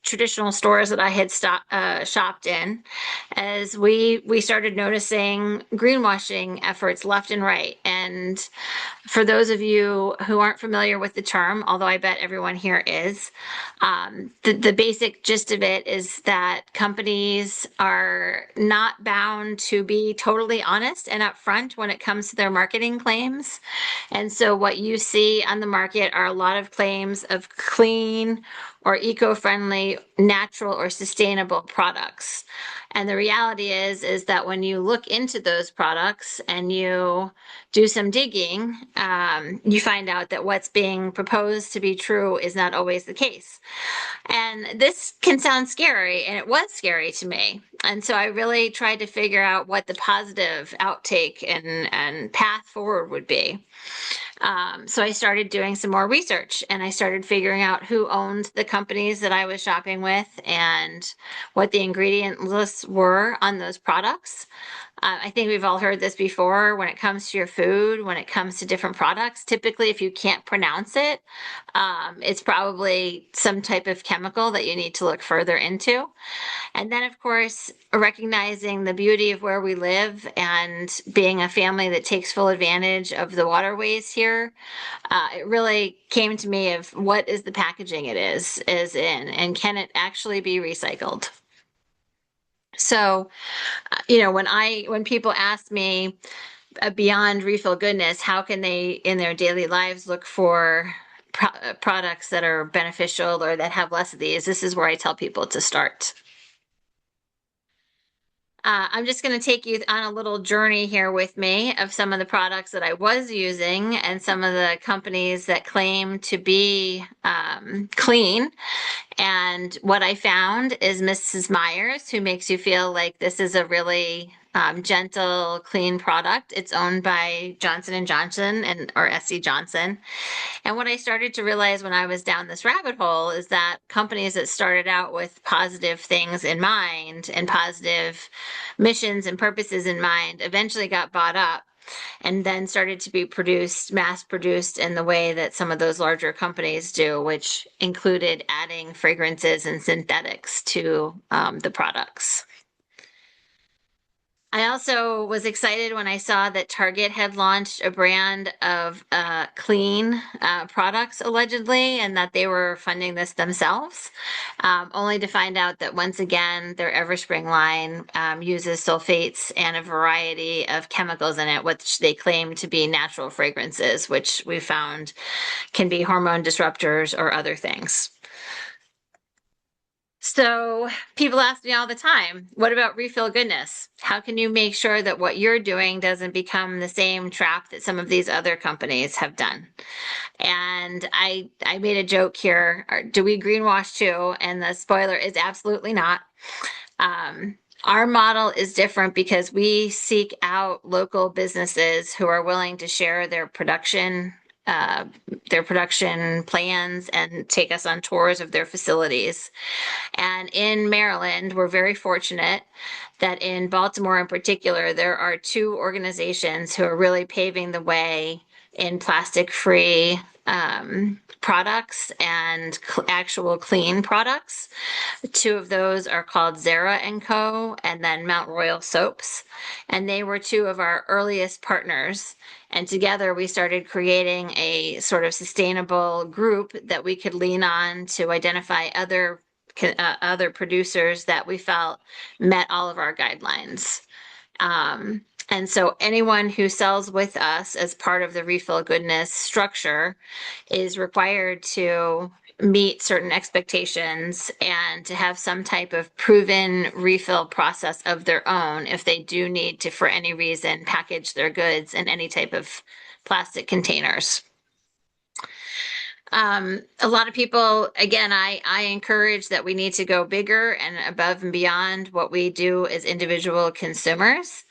traditional stores that I had shopped in, as we started noticing greenwashing efforts left and right. And for those of you who aren't familiar with the term, although I bet everyone here is, the basic gist of it is that companies are not bound to be totally honest and upfront when it comes to their marketing claims. And so what you see on the market are a lot of claims of clean or eco-friendly, natural or sustainable products. And the reality is that when you look into those products and you do some digging, you find out that what's being proposed to be true is not always the case. And this can sound scary, and it was scary to me. And so I really tried to figure out what the positive outtake and path forward would be. So I started doing some more research, and I started figuring out who owned the companies that I was shopping with and what the ingredient lists were on those products. I think we've all heard this before. When it comes to your food, when it comes to different products, typically if you can't pronounce it, it's probably some type of chemical that you need to look further into. And then, of course, recognizing the beauty of where we live and being a family that takes full advantage of the waterways here, it really came to me of what is the packaging it is in, and can it actually be recycled? So, when people ask me beyond refill goodness, how can they in their daily lives look for products that are beneficial or that have less of these? This is where I tell people to start. I'm just going to take you on a little journey here with me of some of the products that I was using and some of the companies that claim to be clean. And what I found is Mrs. Myers, who makes you feel like this is a really gentle, clean product. It's owned by Johnson & Johnson or SC Johnson. And what I started to realize when I was down this rabbit hole is that companies that started out with positive things in mind and positive missions and purposes in mind eventually got bought up and then started to be mass produced in the way that some of those larger companies do, which included adding fragrances and synthetics to the products. I also was excited when I saw that Target had launched a brand of clean products, allegedly, and that they were funding this themselves, only to find out that once again, their Everspring line uses sulfates and a variety of chemicals in it, which they claim to be natural fragrances, which we found can be hormone disruptors or other things. So people ask me all the time, what about refill goodness? How can you make sure that what you're doing doesn't become the same trap that some of these other companies have done? And I made a joke here, do we greenwash too? And the spoiler is absolutely not. Our model is different because we seek out local businesses who are willing to share their production plans and take us on tours of their facilities. And in Maryland, we're very fortunate that in Baltimore in particular, there are two organizations who are really paving the way in plastic-free products and actual clean products. Two of those are called Zara & Co. and then Mount Royal Soaps. And they were two of our earliest partners. And together we started creating a sort of sustainable group that we could lean on to identify other producers that we felt met all of our guidelines. And so anyone who sells with us as part of the Refill Goodness structure is required to meet certain expectations and to have some type of proven refill process of their own if they do need to, for any reason, package their goods in any type of plastic containers. A lot of people, again, I encourage that we need to go bigger and above and beyond what we do as individual consumers.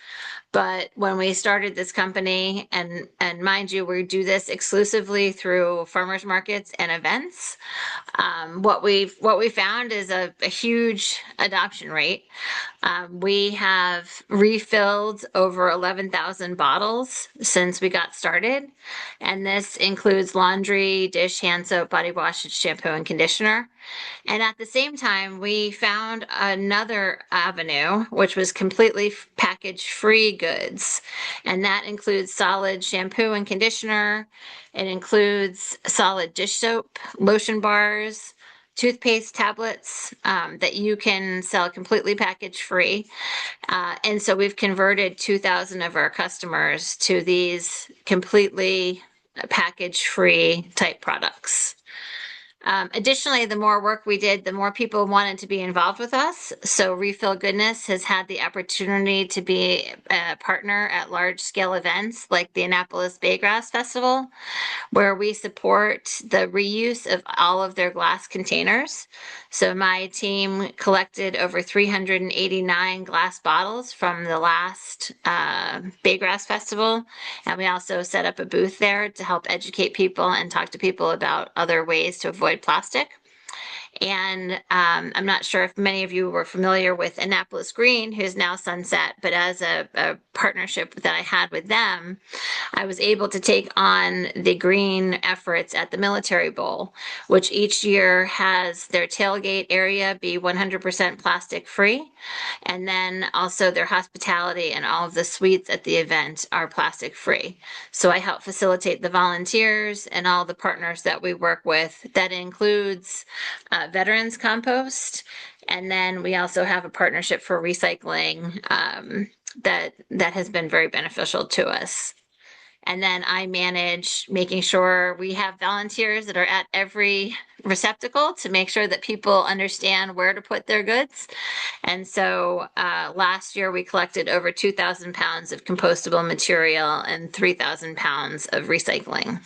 But when we started this company, and mind you, we do this exclusively through farmers markets and events. What we found is a huge adoption rate. We have refilled over 11,000 bottles since we got started, and this includes laundry, dish, hand soap, body wash, shampoo, and conditioner. And at the same time, we found another avenue, which was completely package-free goods. And that includes solid shampoo and conditioner. It includes solid dish soap, lotion bars, toothpaste tablets that you can sell completely package-free. And so we've converted 2,000 of our customers to these completely package-free type products. Additionally, the more work we did, the more people wanted to be involved with us. So Refill Goodness has had the opportunity to be a partner at large-scale events like the Annapolis Baygrass Festival, where we support the reuse of all of their glass containers. So my team collected over 389 glass bottles from the last Baygrass Festival, and we also set up a booth there to help educate people and talk to people about other ways to avoid plastic. And I'm not sure if many of you were familiar with Annapolis Green, who's now Sunset, but as a partnership that I had with them, I was able to take on the green efforts at the Military Bowl, which each year has their tailgate area be 100% plastic free. And then also their hospitality and all of the suites at the event are plastic free. So I help facilitate the volunteers and all the partners that we work with. That includes Veterans Compost. And then we also have a partnership for recycling that has been very beneficial to us. And then I manage making sure we have volunteers that are at every receptacle to make sure that people understand where to put their goods. And so last year we collected over 2,000 pounds of compostable material and 3,000 pounds of recycling.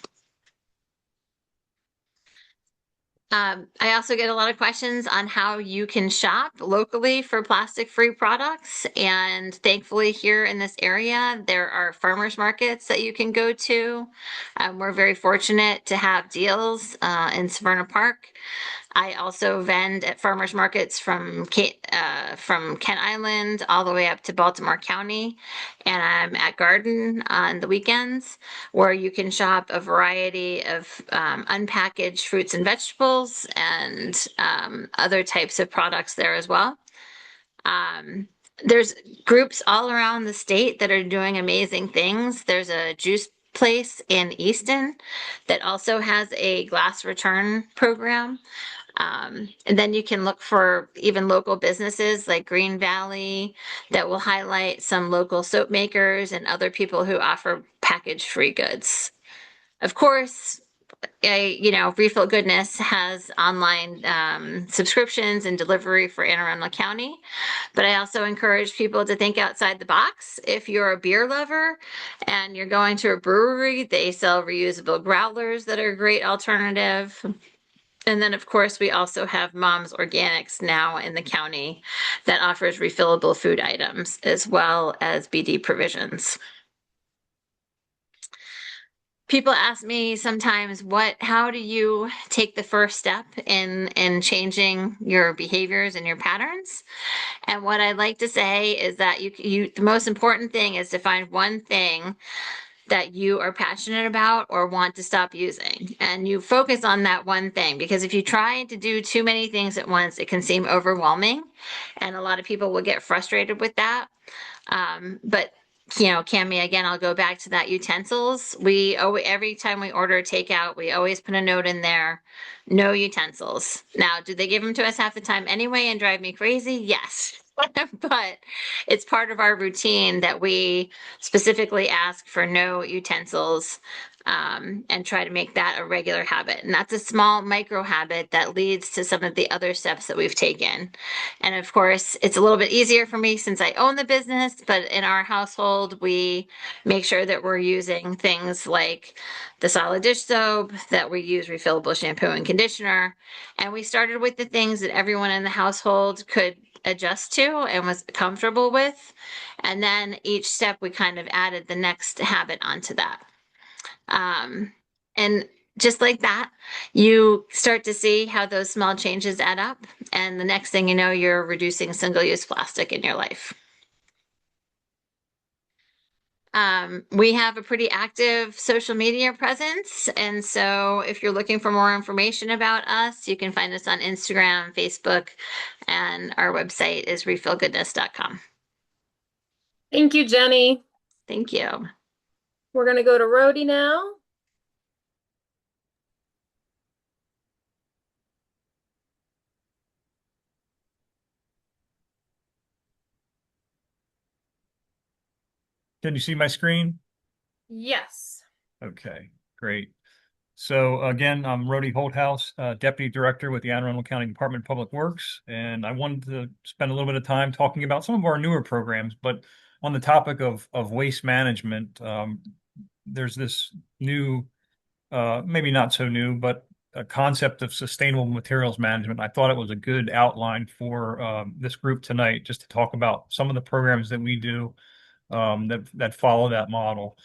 I also get a lot of questions on how you can shop locally for plastic-free products. And thankfully, here in this area, there are farmers markets that you can go to. We're very fortunate to have deals in Severna Park. I also vend at farmers markets from Kent Island all the way up to Baltimore County, and I'm at Garden on the weekends, where you can shop a variety of unpackaged fruits and vegetables and other types of products there as well. There's groups all around the state that are doing amazing things. There's a juice place in Easton that also has a glass return program. And then you can look for even local businesses like Green Valley that will highlight some local soap makers and other people who offer package-free goods. Of course, Refill Goodness has online subscriptions and delivery for Anne Arundel County. But I also encourage people to think outside the box. If you're a beer lover and you're going to a brewery, they sell reusable growlers that are a great alternative. And then, of course, we also have Mom's Organics now in the county that offers refillable food items as well as BD provisions. People ask me sometimes, how do you take the first step in changing your behaviors and your patterns? And what I'd like to say is that the most important thing is to find one thing that you are passionate about or want to stop using. And you focus on that one thing, because if you try to do too many things at once, it can seem overwhelming. And a lot of people will get frustrated with that. But Cami, again, I'll go back to that utensils. Every time we order takeout, we always put a note in there, no utensils. Now, do they give them to us half the time anyway and drive me crazy? Yes. But it's part of our routine that we specifically ask for no utensils and try to make that a regular habit. And that's a small micro habit that leads to some of the other steps that we've taken. And of course, it's a little bit easier for me since I own the business, but in our household, we make sure that we're using things like the solid dish soap, that we use refillable shampoo and conditioner. And we started with the things that everyone in the household could adjust to and was comfortable with. And then each step we kind of added the next habit onto that. And just like that, you start to see how those small changes add up. And the next thing you know, you're reducing single-use plastic in your life. We have a pretty active social media presence. And so if you're looking for more information about us, you can find us on Instagram, Facebook, and our website is refillgoodness.com. Thank you, Jenny. Thank you. We're going to go to Rhody now. Can you see my screen? Yes. Okay, great. So again, I'm Rhody Holthouse, Deputy Director with the Anne Arundel County Department of Public Works, and I wanted to spend a little bit of time talking about some of our newer programs. But on the topic of waste management, there's this new, maybe not so new, but a concept of sustainable materials management. I thought it was a good outline for this group tonight, just to talk about some of the programs that we do that follow that model.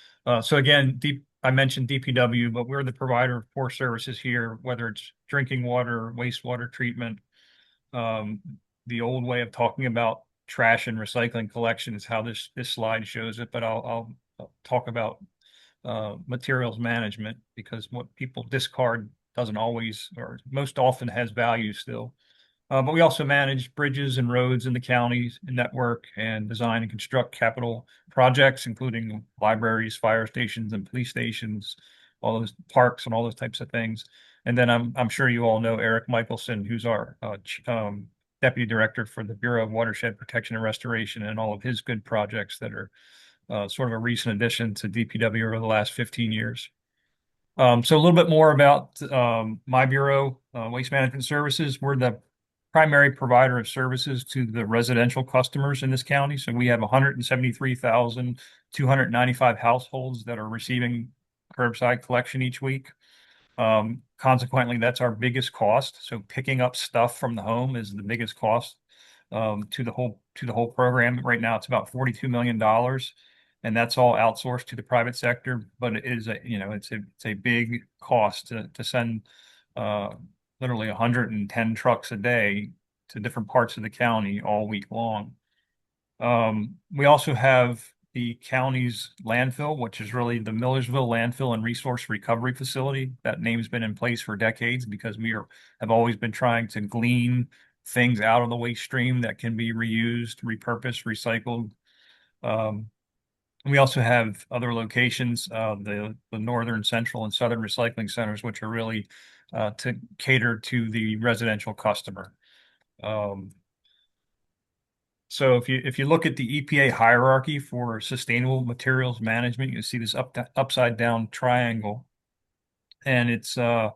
So again, I mentioned DPW, but we're the provider of core services here, whether it's drinking water, wastewater treatment. Um, the old way of talking about trash and recycling collection is how this slide shows it, but I'll talk about materials management, because what people discard doesn't always, or most often, has value still. But we also manage bridges and roads in the county's network and design and construct capital projects, including libraries, fire stations, and police stations, all those parks and all those types of things. And then I'm sure you all know Eric Michelson, who's our deputy director for the Bureau of Watershed Protection and Restoration, and all of his good projects that are sort of a recent addition to DPW over the last 15 years. So a little bit more about my bureau, Waste Management Services. We're the primary provider of services to the residential customers in this county. So we have 173,295 households that are receiving curbside collection each week. Consequently, that's our biggest cost. So picking up stuff from the home is the biggest cost to the whole program. Right now, it's about $42 million, and that's all outsourced to the private sector. But it is it's a big cost to send literally 110 trucks a day to different parts of the county all week long. We also have the county's landfill, which is really the Millersville Landfill and Resource Recovery Facility. That name's been in place for decades because have always been trying to glean things out of the waste stream that can be reused, repurposed, recycled. We also have other locations, the northern, central, and southern recycling centers, which are really to cater to the residential customer. So if you look at the EPA hierarchy for sustainable materials management, you see this upside down triangle, and it's at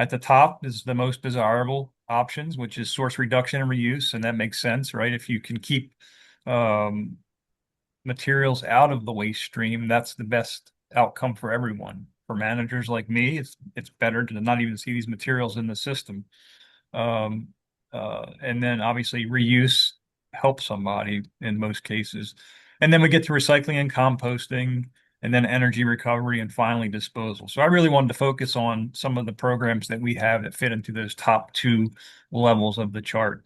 the top is the most desirable options, which is source reduction and reuse, and that makes sense, right? If you can keep materials out of the waste stream, that's the best outcome for everyone. For managers like me, it's better to not even see these materials in the system. And then obviously reuse helps somebody in most cases. And then we get to recycling and composting, and then energy recovery, and finally disposal. So I really wanted to focus on some of the programs that we have that fit into those top two levels of the chart.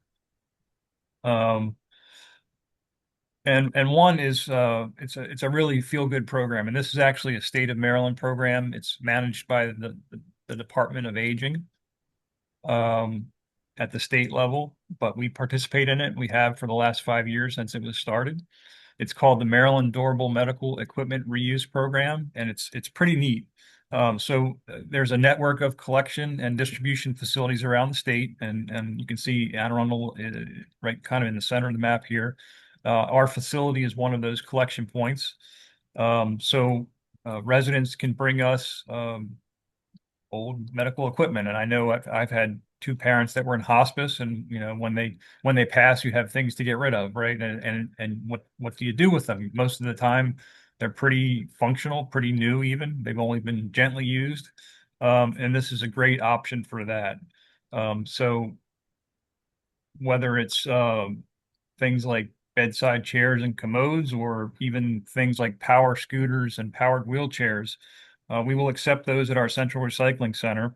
And one is it's a really feel-good program, and this is actually a state of Maryland program. It's managed by the Department of Aging at the state level, but we participate in it. We have for the last 5 years since it was started. It's called the Maryland Durable Medical Equipment Reuse Program, and it's pretty neat. So there's a network of collection and distribution facilities around the state, and you can see Anne Arundel right kind of in the center of the map here. Our facility is one of those collection points. So residents can bring us old medical equipment, and I know I've had two parents that were in hospice, and when they pass, you have things to get rid of, right? And what do you do with them? Most of the time, they're pretty functional, pretty new even. They've only been gently used, and this is a great option for that. So whether it's things like bedside chairs and commodes, or even things like power scooters and powered wheelchairs, we will accept those at our central recycling center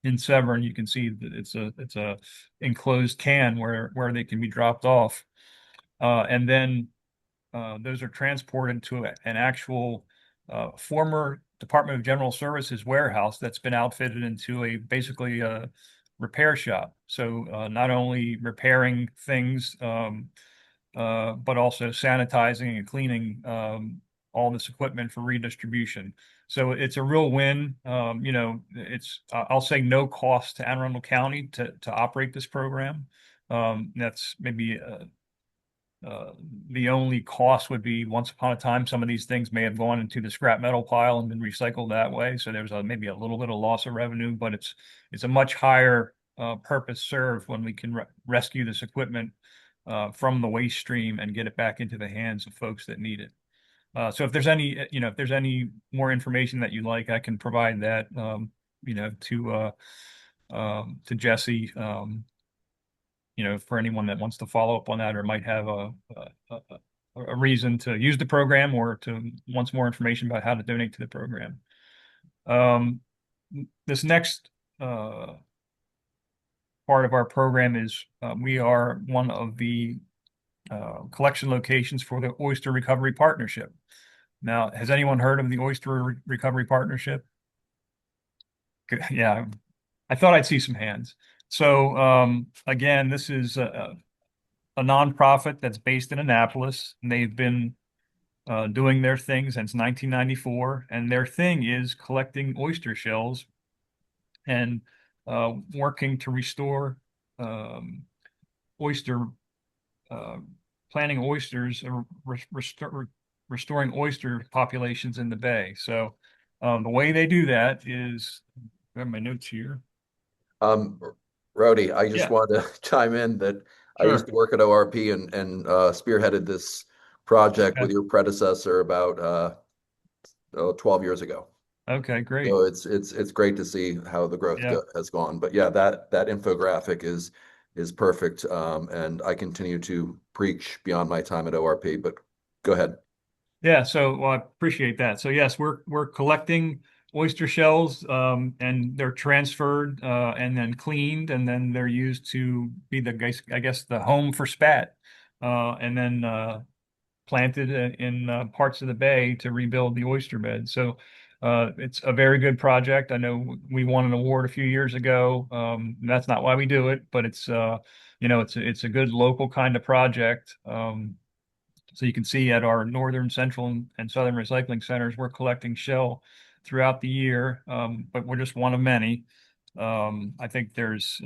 in Severn. You can see that it's a enclosed can where they can be dropped off, and then those are transported to an actual former Department of General Services warehouse that's been outfitted into basically a repair shop. So not only repairing things, but also sanitizing and cleaning all this equipment for redistribution. So it's a real win. It's I'll say no cost to Anne Arundel County to operate this program. That's maybe the only cost would be once upon a time some of these things may have gone into the scrap metal pile and been recycled that way. So there's maybe a little bit of loss of revenue, but it's a much higher purpose served when we can rescue this equipment from the waste stream and get it back into the hands of folks that need it. So if there's any more information that you'd like, I can provide that, to Jesse, for anyone that wants to follow up on that or might have a reason to use the program or to wants more information about how to donate to the program. This next part of our program is we are one of the collection locations for the Oyster Recovery Partnership. Now, has anyone heard of the Oyster Recovery Partnership? Yeah, I thought I'd see some hands. So again, this is a nonprofit that's based in Annapolis, and they've been doing their thing since 1994, and their thing is collecting oyster shells and working to restore oyster planting oysters, restoring oyster populations in the bay. So the way they do that is, I have my notes here. Rowdy, I just Yeah. wanted to chime in that I used Sure. to work at ORP and spearheaded this project Okay. with your predecessor about 12 years ago. Okay, great. So it's great to see how the growth Yeah. has gone. But yeah, that infographic is perfect. And I continue to preach beyond my time at ORP, but go ahead. Yeah, so well, I appreciate that. So yes, we're collecting oyster shells, and they're transferred and then cleaned, and then they're used to be I guess the home for spat, and then planted in parts of the bay to rebuild the oyster bed. So it's a very good project. I know we won an award a few years ago. That's not why we do it, but it's it's a good local kind of project. So you can see at our northern, central, and southern recycling centers, we're collecting shell throughout the year, but we're just one of many. I think there's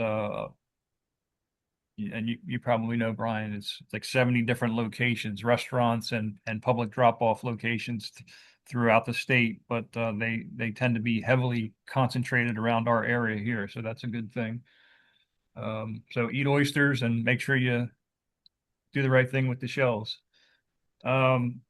and you probably know, Brian, it's like 70 different locations, restaurants and public drop-off locations throughout the state, but they tend to be heavily concentrated around our area here, so that's a good thing. So eat oysters and make sure you do the right thing with the shells. Um,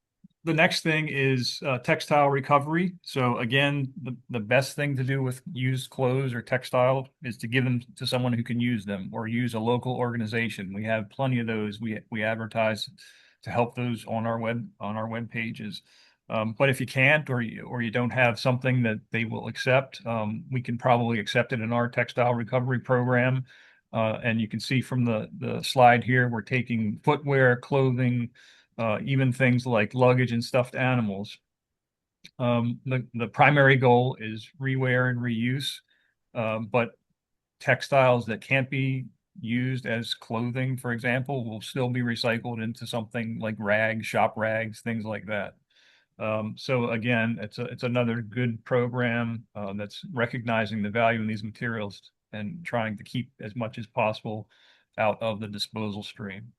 the next thing is textile recovery. So again, the best thing to do with used clothes or textile is to give them to someone who can use them or use a local organization. We have plenty of those. We advertise to help those on our web pages. But if you can't or you don't have something that they will accept, we can probably accept it in our textile recovery program. And you can see from the slide here, we're taking footwear, clothing, even things like luggage and stuffed animals. The primary goal is rewear and reuse, but textiles that can't be used as clothing, for example, will still be recycled into something like rags, shop rags, things like that. So again, it's another good program that's recognizing the value in these materials and trying to keep as much as possible out of the disposal stream.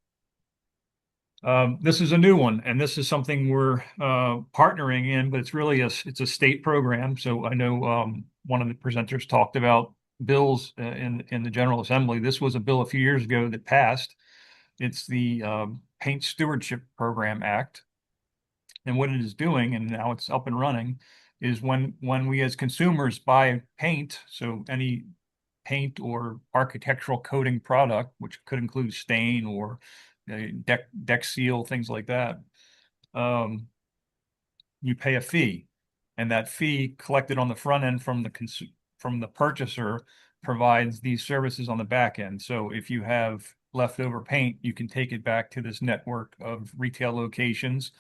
This is a new one, and this is something we're partnering in, but it's really it's a state program. So I know one of the presenters talked about bills in the General Assembly. This was a bill a few years ago that passed. It's the Paint Stewardship Program Act. And what it is doing, and now it's up and running, is when we as consumers buy paint, so any paint or architectural coating product, which could include stain or deck seal, things like that, you pay a fee, and that fee collected on the front end from the purchaser provides these services on the back end. So if you have leftover paint, you can take it back to this network of retail locations.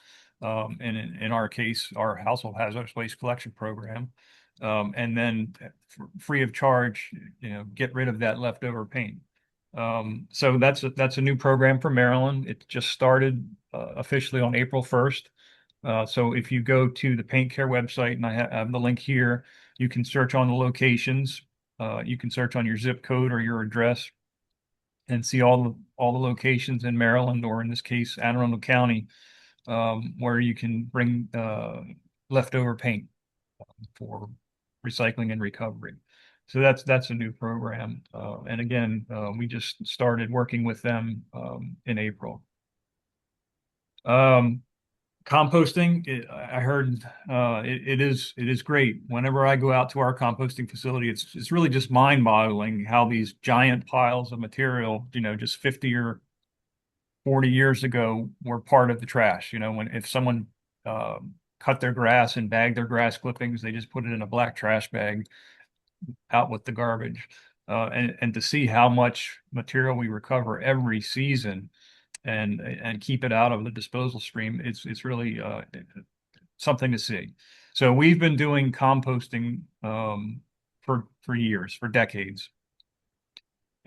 And in our case, our household hazardous waste collection program, and then free of charge, get rid of that leftover paint. So that's a new program for Maryland. It just started officially on April 1st. So if you go to the Paint Care website, and I have the link here, you can search on the locations. You can search on your zip code or your address and see all the locations in Maryland, or in this case, Anne Arundel County, where you can bring leftover paint for recycling and recovery. So that's a new program. And again, we just started working with them in April. Composting, I heard it is great. Whenever I go out to our composting facility, it's really just mind-boggling how these giant piles of material, just 50 or 40 years ago were part of the trash. If someone cut their grass and bagged their grass clippings, they just put it in a black trash bag out with the garbage. And to see how much material we recover every season and keep it out of the disposal stream, it's really something to see. So we've been doing composting for years, for decades.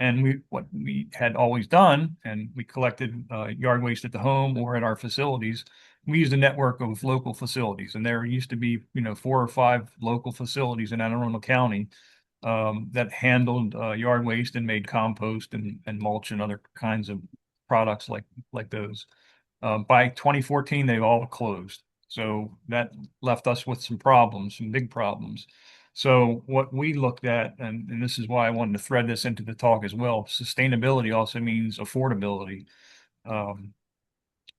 And what we had always done, and we collected yard waste at the home or at our facilities. We used a network of local facilities, and there used to be, 4 or 5 local facilities in Anne Arundel County that handled yard waste and made compost and mulch and other kinds of products like those. By 2014, they all closed. So that left us with some problems, some big problems. So what we looked at, and this is why I wanted to thread this into the talk as well, sustainability also means affordability.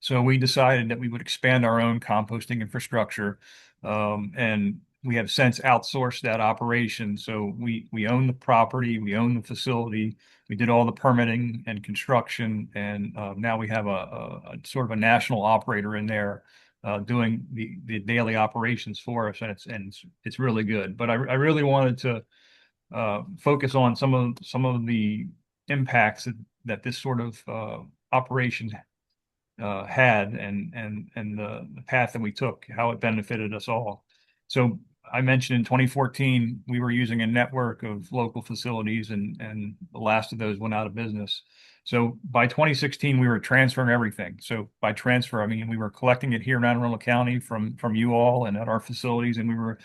So we decided that we would expand our own composting infrastructure, and we have since outsourced that operation. So we own the property, we own the facility, we did all the permitting and construction, and now we have a sort of a national operator in there doing the daily operations for us, and it's really good. But I really wanted to focus on some of the impacts that this sort of operation had and the path that we took, how it benefited us all. So I mentioned in 2014, we were using a network of local facilities and the last of those went out of business. So by 2016, we were transferring everything. So by transfer, I mean, we were collecting it here in Anne Arundel County from you all and at our facilities, and we were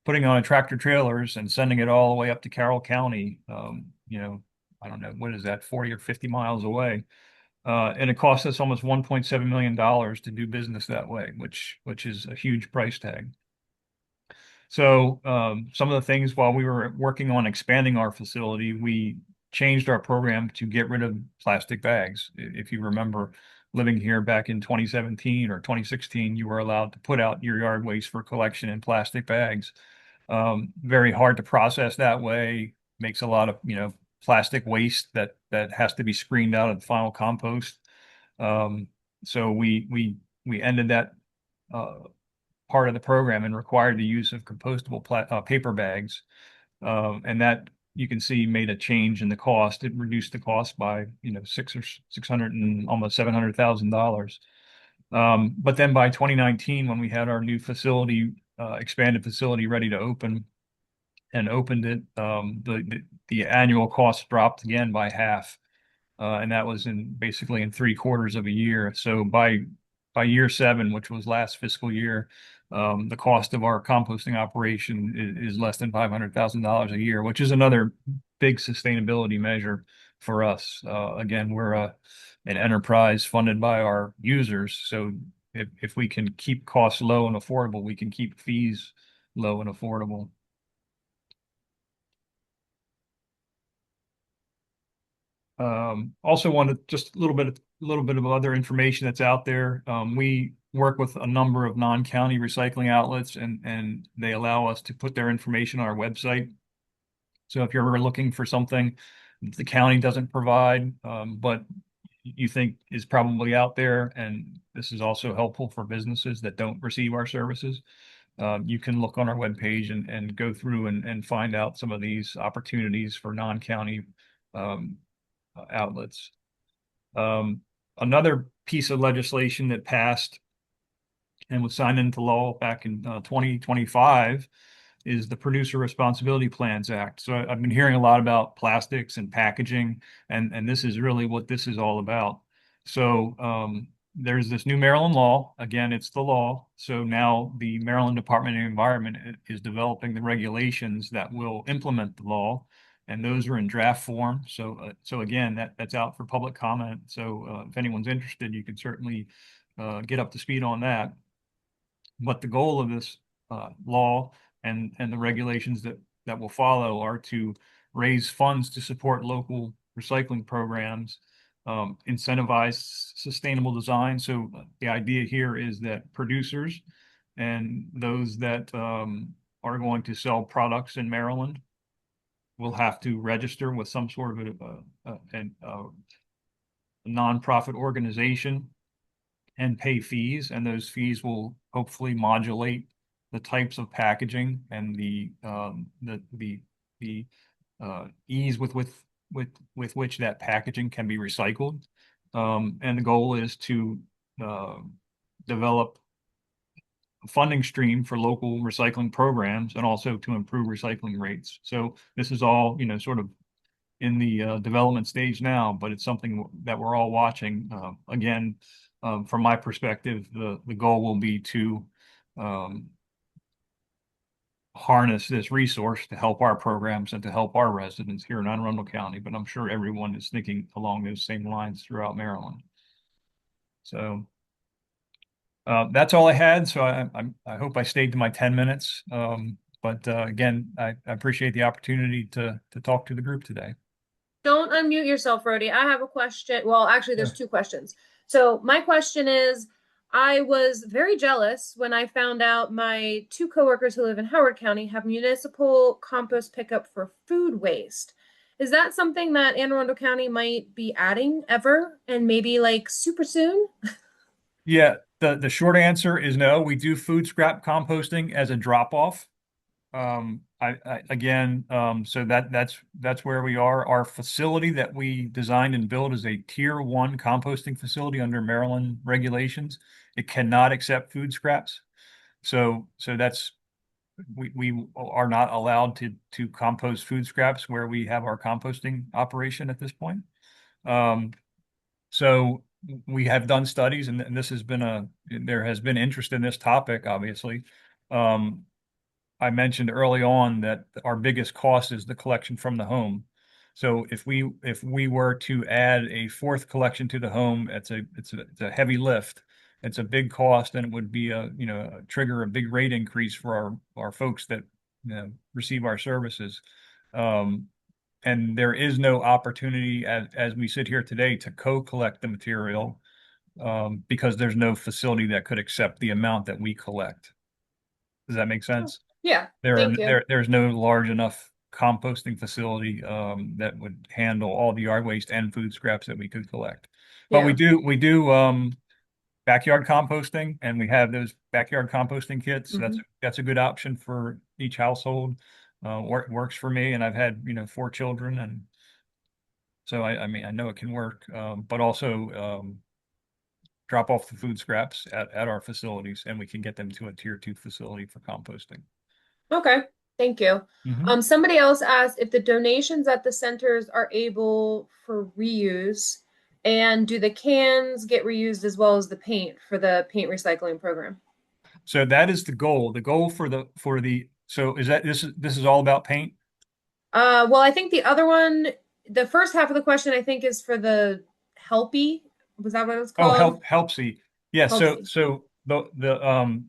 putting on tractor trailers and sending it all the way up to Carroll County. I don't know, what is that, 40 or 50 miles away. And it cost us almost $1.7 million to do business that way, which is a huge price tag. So some of the things while we were working on expanding our facility, we changed our program to get rid of plastic bags. If you remember living here back in 2017 or 2016, you were allowed to put out your yard waste for collection in plastic bags. Very hard to process that way, makes a lot of, plastic waste that has to be screened out of the final compost. So we ended that part of the program and required the use of compostable paper bags. And that, you can see, made a change in the cost. It reduced the cost by, 600 and almost $700,000. But then by 2019, when we had our new facility, expanded facility ready to open, and opened it, the annual cost dropped again by half, and that was basically in 3/4 of a year. So by year 7, which was last fiscal year, the cost of our composting operation is less than $500,000 a year, which is another big sustainability measure for us. Again, we're an enterprise funded by our users, so if we can keep costs low and affordable, we can keep fees low and affordable. Also wanted just a little bit of other information that's out there. We work with a number of non-county recycling outlets, and they allow us to put their information on our website. So if you're ever looking for something the county doesn't provide, but you think is probably out there, and this is also helpful for businesses that don't receive our services, you can look on our webpage and go through and find out some of these opportunities for non-county outlets. Another piece of legislation that passed and was signed into law back in 2025 is the Producer Responsibility Plans Act. So I've been hearing a lot about plastics and packaging, and this is really what this is all about. So there's this new Maryland law. Again, it's the law. So now the Maryland Department of Environment is developing the regulations that will implement the law, and those are in draft form. So again, that's out for public comment. So if anyone's interested, you can certainly get up to speed on that. But the goal of this law and the regulations that will follow are to raise funds to support local recycling programs, incentivize sustainable design. So the idea here is that producers and those that are going to sell products in Maryland will have to register with some sort of nonprofit organization and pay fees, and those fees will hopefully modulate the types of packaging and the ease with which that packaging can be recycled. And the goal is to uh, develop a funding stream for local recycling programs and also to improve recycling rates. So this is all, sort of in the development stage now, but it's something that we're all watching. Again, from my perspective, the goal will be to um, harness this resource to help our programs and to help our residents here in Anne Arundel County. But I'm sure everyone is thinking along those same lines throughout Maryland. So that's all I had. So I hope I stayed to my 10 minutes. But again, I appreciate the opportunity to talk to the group today. Don't unmute yourself, Rhodey. I have a question. Well, actually, there's two questions. So my question is, I was very jealous when I found out my two coworkers who live in Howard County have municipal compost pickup for food waste. Is that something that Anne Arundel County might be adding ever, and maybe like super soon? Yeah, the short answer is no. We do food scrap composting as a drop off. Again, so that's where we are. Our facility that we designed and built is a tier 1 composting facility under Maryland regulations. It cannot accept food scraps. So that's we are not allowed to compost food scraps where we have our composting operation at this point. So we have done studies, and this has been there has been interest in this topic, obviously. I mentioned early on that our biggest cost is the collection from the home. So if we were to add a fourth collection to the home, it's a heavy lift. It's a big cost, and it would be trigger a big rate increase for our folks that receive our services. And there is no opportunity as we sit here today to co-collect the material because there's no facility that could accept the amount that we collect. Does that make sense? Yeah, thank you. There's no large enough composting facility that would handle all the yard waste and food scraps that we could collect. But we do backyard composting, and we have those backyard composting kits. That's a good option for each household. Works for me, and I've had 4 children, and so I mean I know it can work. But also drop off the food scraps at our facilities, and we can get them to a tier 2 facility for composting. Okay, thank you. Somebody else asked if the donations at the centers are able for reuse, and do the cans get reused as well as the paint for the paint recycling program? So that is the goal. The goal for the so is that this is all about paint? Well, I think the other one, the first half of the question, I think is for the Helpy. Was that what it was called? Oh, Helpsy. Yeah. Helpsy. So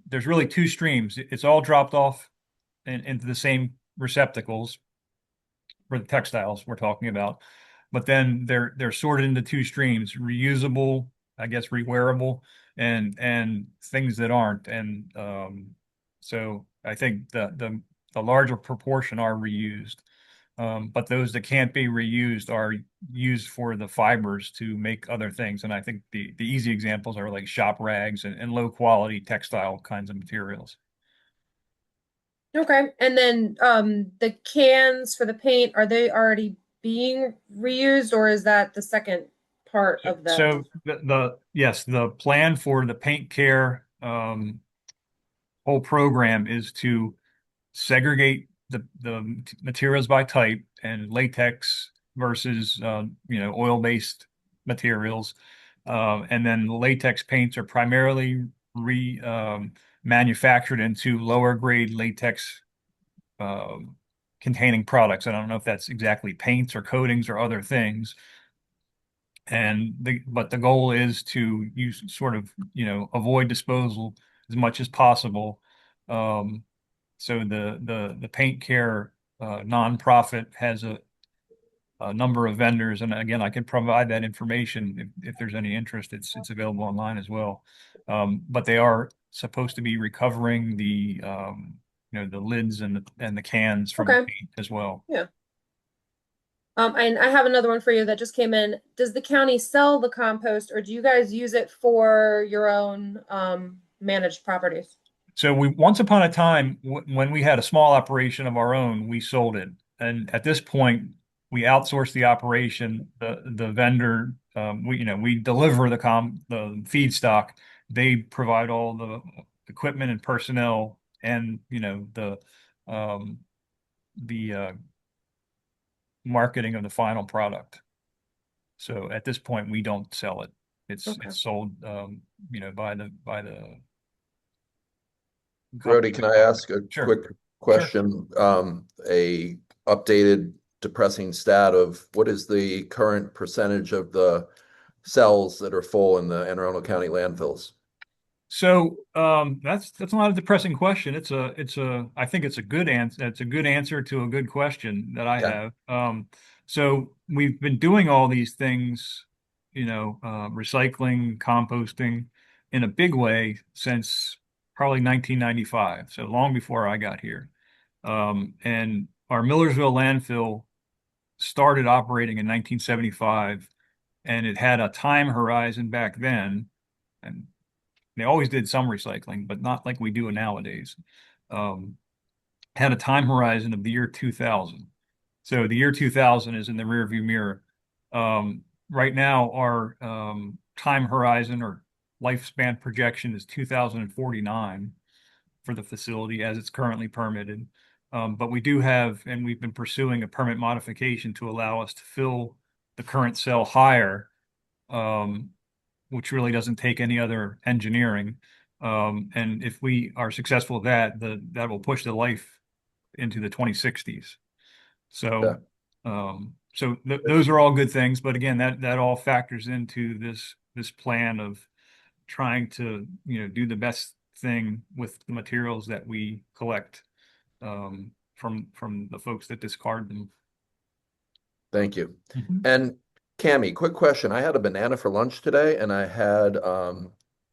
there's really 2 streams. It's all dropped off into the same receptacles for the textiles we're talking about, but then they're sorted into 2 streams: reusable, I guess, rewearable, and things that aren't. And so I think the larger proportion are reused. But those that can't be reused are used for the fibers to make other things. And I think the easy examples are like shop rags and low quality textile kinds of materials. Okay. And then the cans for the paint, are they already being reused, or is that the second part of that? So yes, the plan for the paint care whole program is to segregate the materials by type, and latex versus oil-based materials. And then latex paints are primarily manufactured into lower grade latex containing products. I don't know if that's exactly paints or coatings or other things. But the goal is to use sort of, avoid disposal as much as possible. So the paint care nonprofit has a number of vendors, and again, I can provide that information if there's any interest. It's available online as well. But they are supposed to be recovering the lids and the cans from the paint as well. Yeah. And I have another one for you that just came in. Does the county sell the compost, or do you guys use it for your own managed properties? So we once upon a time, when we had a small operation of our own, we sold it, and at this point, we outsource the operation. The vendor, we deliver the feedstock. They provide all the equipment and personnel, and um, the marketing of the final product. So at this point, we don't sell it. Okay. It's sold, by the Rody, company. can I ask a Sure. quick question? A updated depressing stat of what is the current percentage of the cells that are full in the Anne Arundel County landfills? So that's not a depressing question. I think it's a good answer. It's a good answer to a good question that I Okay. have. So we've been doing all these things, recycling, composting in a big way since probably 1995. So long before I got here. And our Millersville landfill started operating in 1975, and it had a time horizon back then. And they always did some recycling, but not like we do nowadays. Um, had a time horizon of the year 2000. So the year 2000 is in the rearview mirror. Right now, our time horizon or lifespan projection is 2049 for the facility as it's currently permitted. But we do have, and we've been pursuing a permit modification to allow us to fill the current cell higher, um, which really doesn't take any other engineering. And if we are successful with that, that will push the life into the 2060s. Yeah. So those are all good things, but again, that all factors into this plan of trying to do the best thing with the materials that we collect from the folks that discard them. Thank you. Mhm. And Cami, quick question. I had a banana for lunch today and I had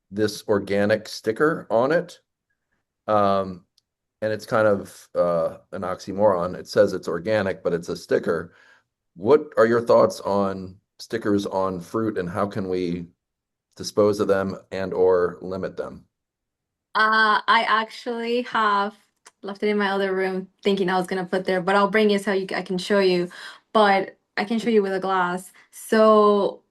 this organic sticker on it. Um, and it's kind of an oxymoron. It says it's organic, but it's a sticker. What are your thoughts on stickers on fruit and how can we dispose of them and or limit them? I actually have left it in my other room thinking I was gonna put there, but I'll bring it so I can show you. But I can show you with a glass. So,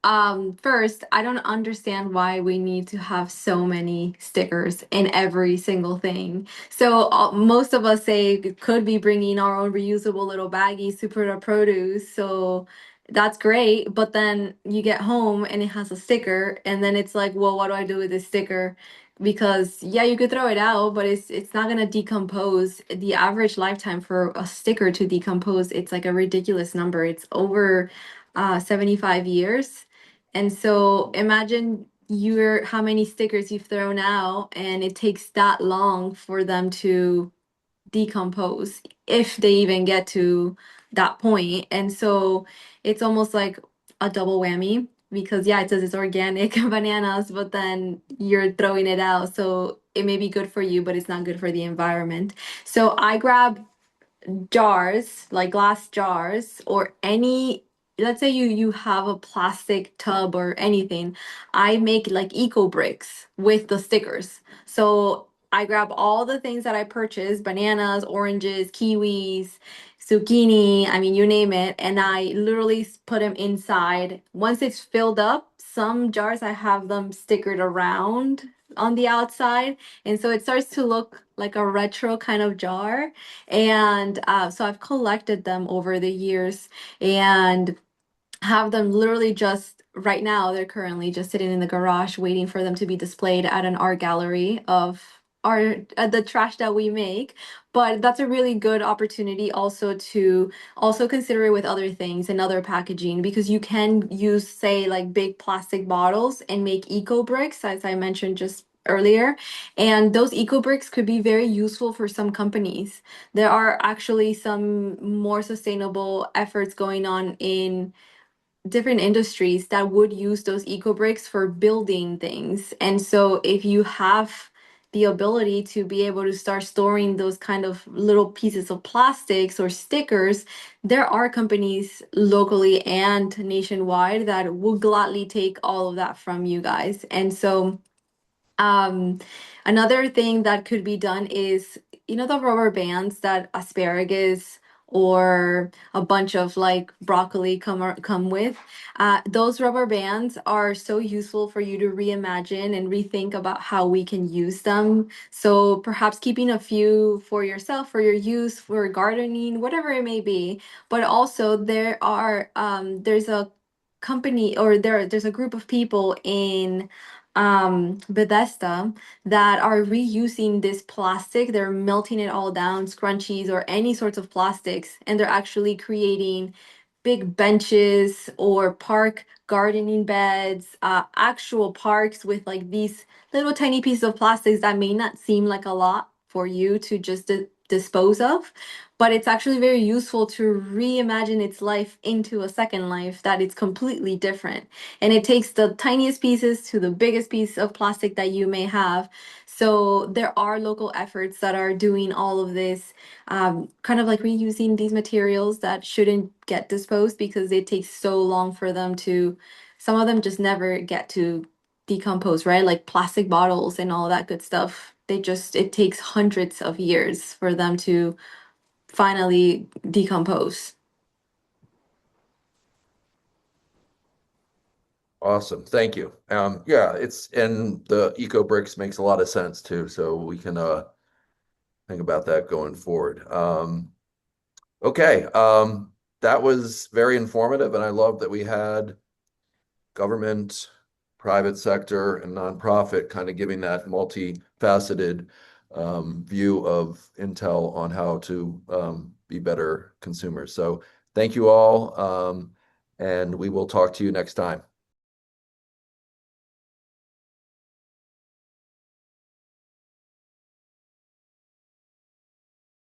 first, I don't understand why we need to have so many stickers in every single thing. So, most of us say it could be bringing our own reusable little baggies to put our produce. So, that's great, but then you get home and it has a sticker, and then it's like, well, what do I do with this sticker? Because yeah, you could throw it out, but it's not gonna decompose. The average lifetime for a sticker to decompose, it's like a ridiculous number. It's over 75 years. And so imagine you're how many stickers you've thrown out, and it takes that long for them to decompose if they even get to that point. And so it's almost like a double whammy because yeah, it says it's organic bananas, but then you're throwing it out. So it may be good for you, but it's not good for the environment. So I grab jars, like glass jars, or any, let's say you have a plastic tub or anything. I make like eco bricks with the stickers. So I grab all the things that I purchase, bananas, oranges, kiwis, zucchini, I mean, you name it, and I literally put them inside. Once it's filled up, some jars I have them stickered around on the outside, and so it starts to look like a retro kind of jar. And so I've collected them over the years and have them literally just right now, they're currently just sitting in the garage waiting for them to be displayed at an art gallery of our the trash that we make. But that's a really good opportunity also to also consider it with other things and other packaging because you can use, say, like big plastic bottles and make eco bricks, as I mentioned just earlier. And those eco bricks could be very useful for some companies. There are actually some more sustainable efforts going on in different industries that would use those eco bricks for building things. And so if you have the ability to be able to start storing those kind of little pieces of plastics or stickers, there are companies locally and nationwide that will gladly take all of that from you guys. And so um, another thing that could be done is, the rubber bands that asparagus or a bunch of like broccoli come with. Those rubber bands are so useful for you to reimagine and rethink about how we can use them. So perhaps keeping a few for yourself, for your use, for gardening, whatever it may be. But also there's a company, or there's a group of people in Bethesda that are reusing this plastic. They're melting it all down, scrunchies or any sorts of plastics, and they're actually creating big benches or park gardening beds, actual parks with like these little tiny pieces of plastics that may not seem like a lot for you to just dispose of, but it's actually very useful to reimagine its life into a second life that it's completely different. And it takes the tiniest pieces to the biggest piece of plastic that you may have. So there are local efforts that are doing all of this, kind of like reusing these materials that shouldn't get disposed because it takes so long for them to, some of them just never get to decompose, right? Like plastic bottles and all that good stuff. It takes hundreds of years for them to finally decompose. Awesome. Thank you. Yeah, and the eco bricks makes a lot of sense too. So we can think about that going forward. Okay. That was very informative, and I love that we had government, private sector, and nonprofit kind of giving that multifaceted view of Intel on how to be better consumers. So thank you all, and we will talk to you next time.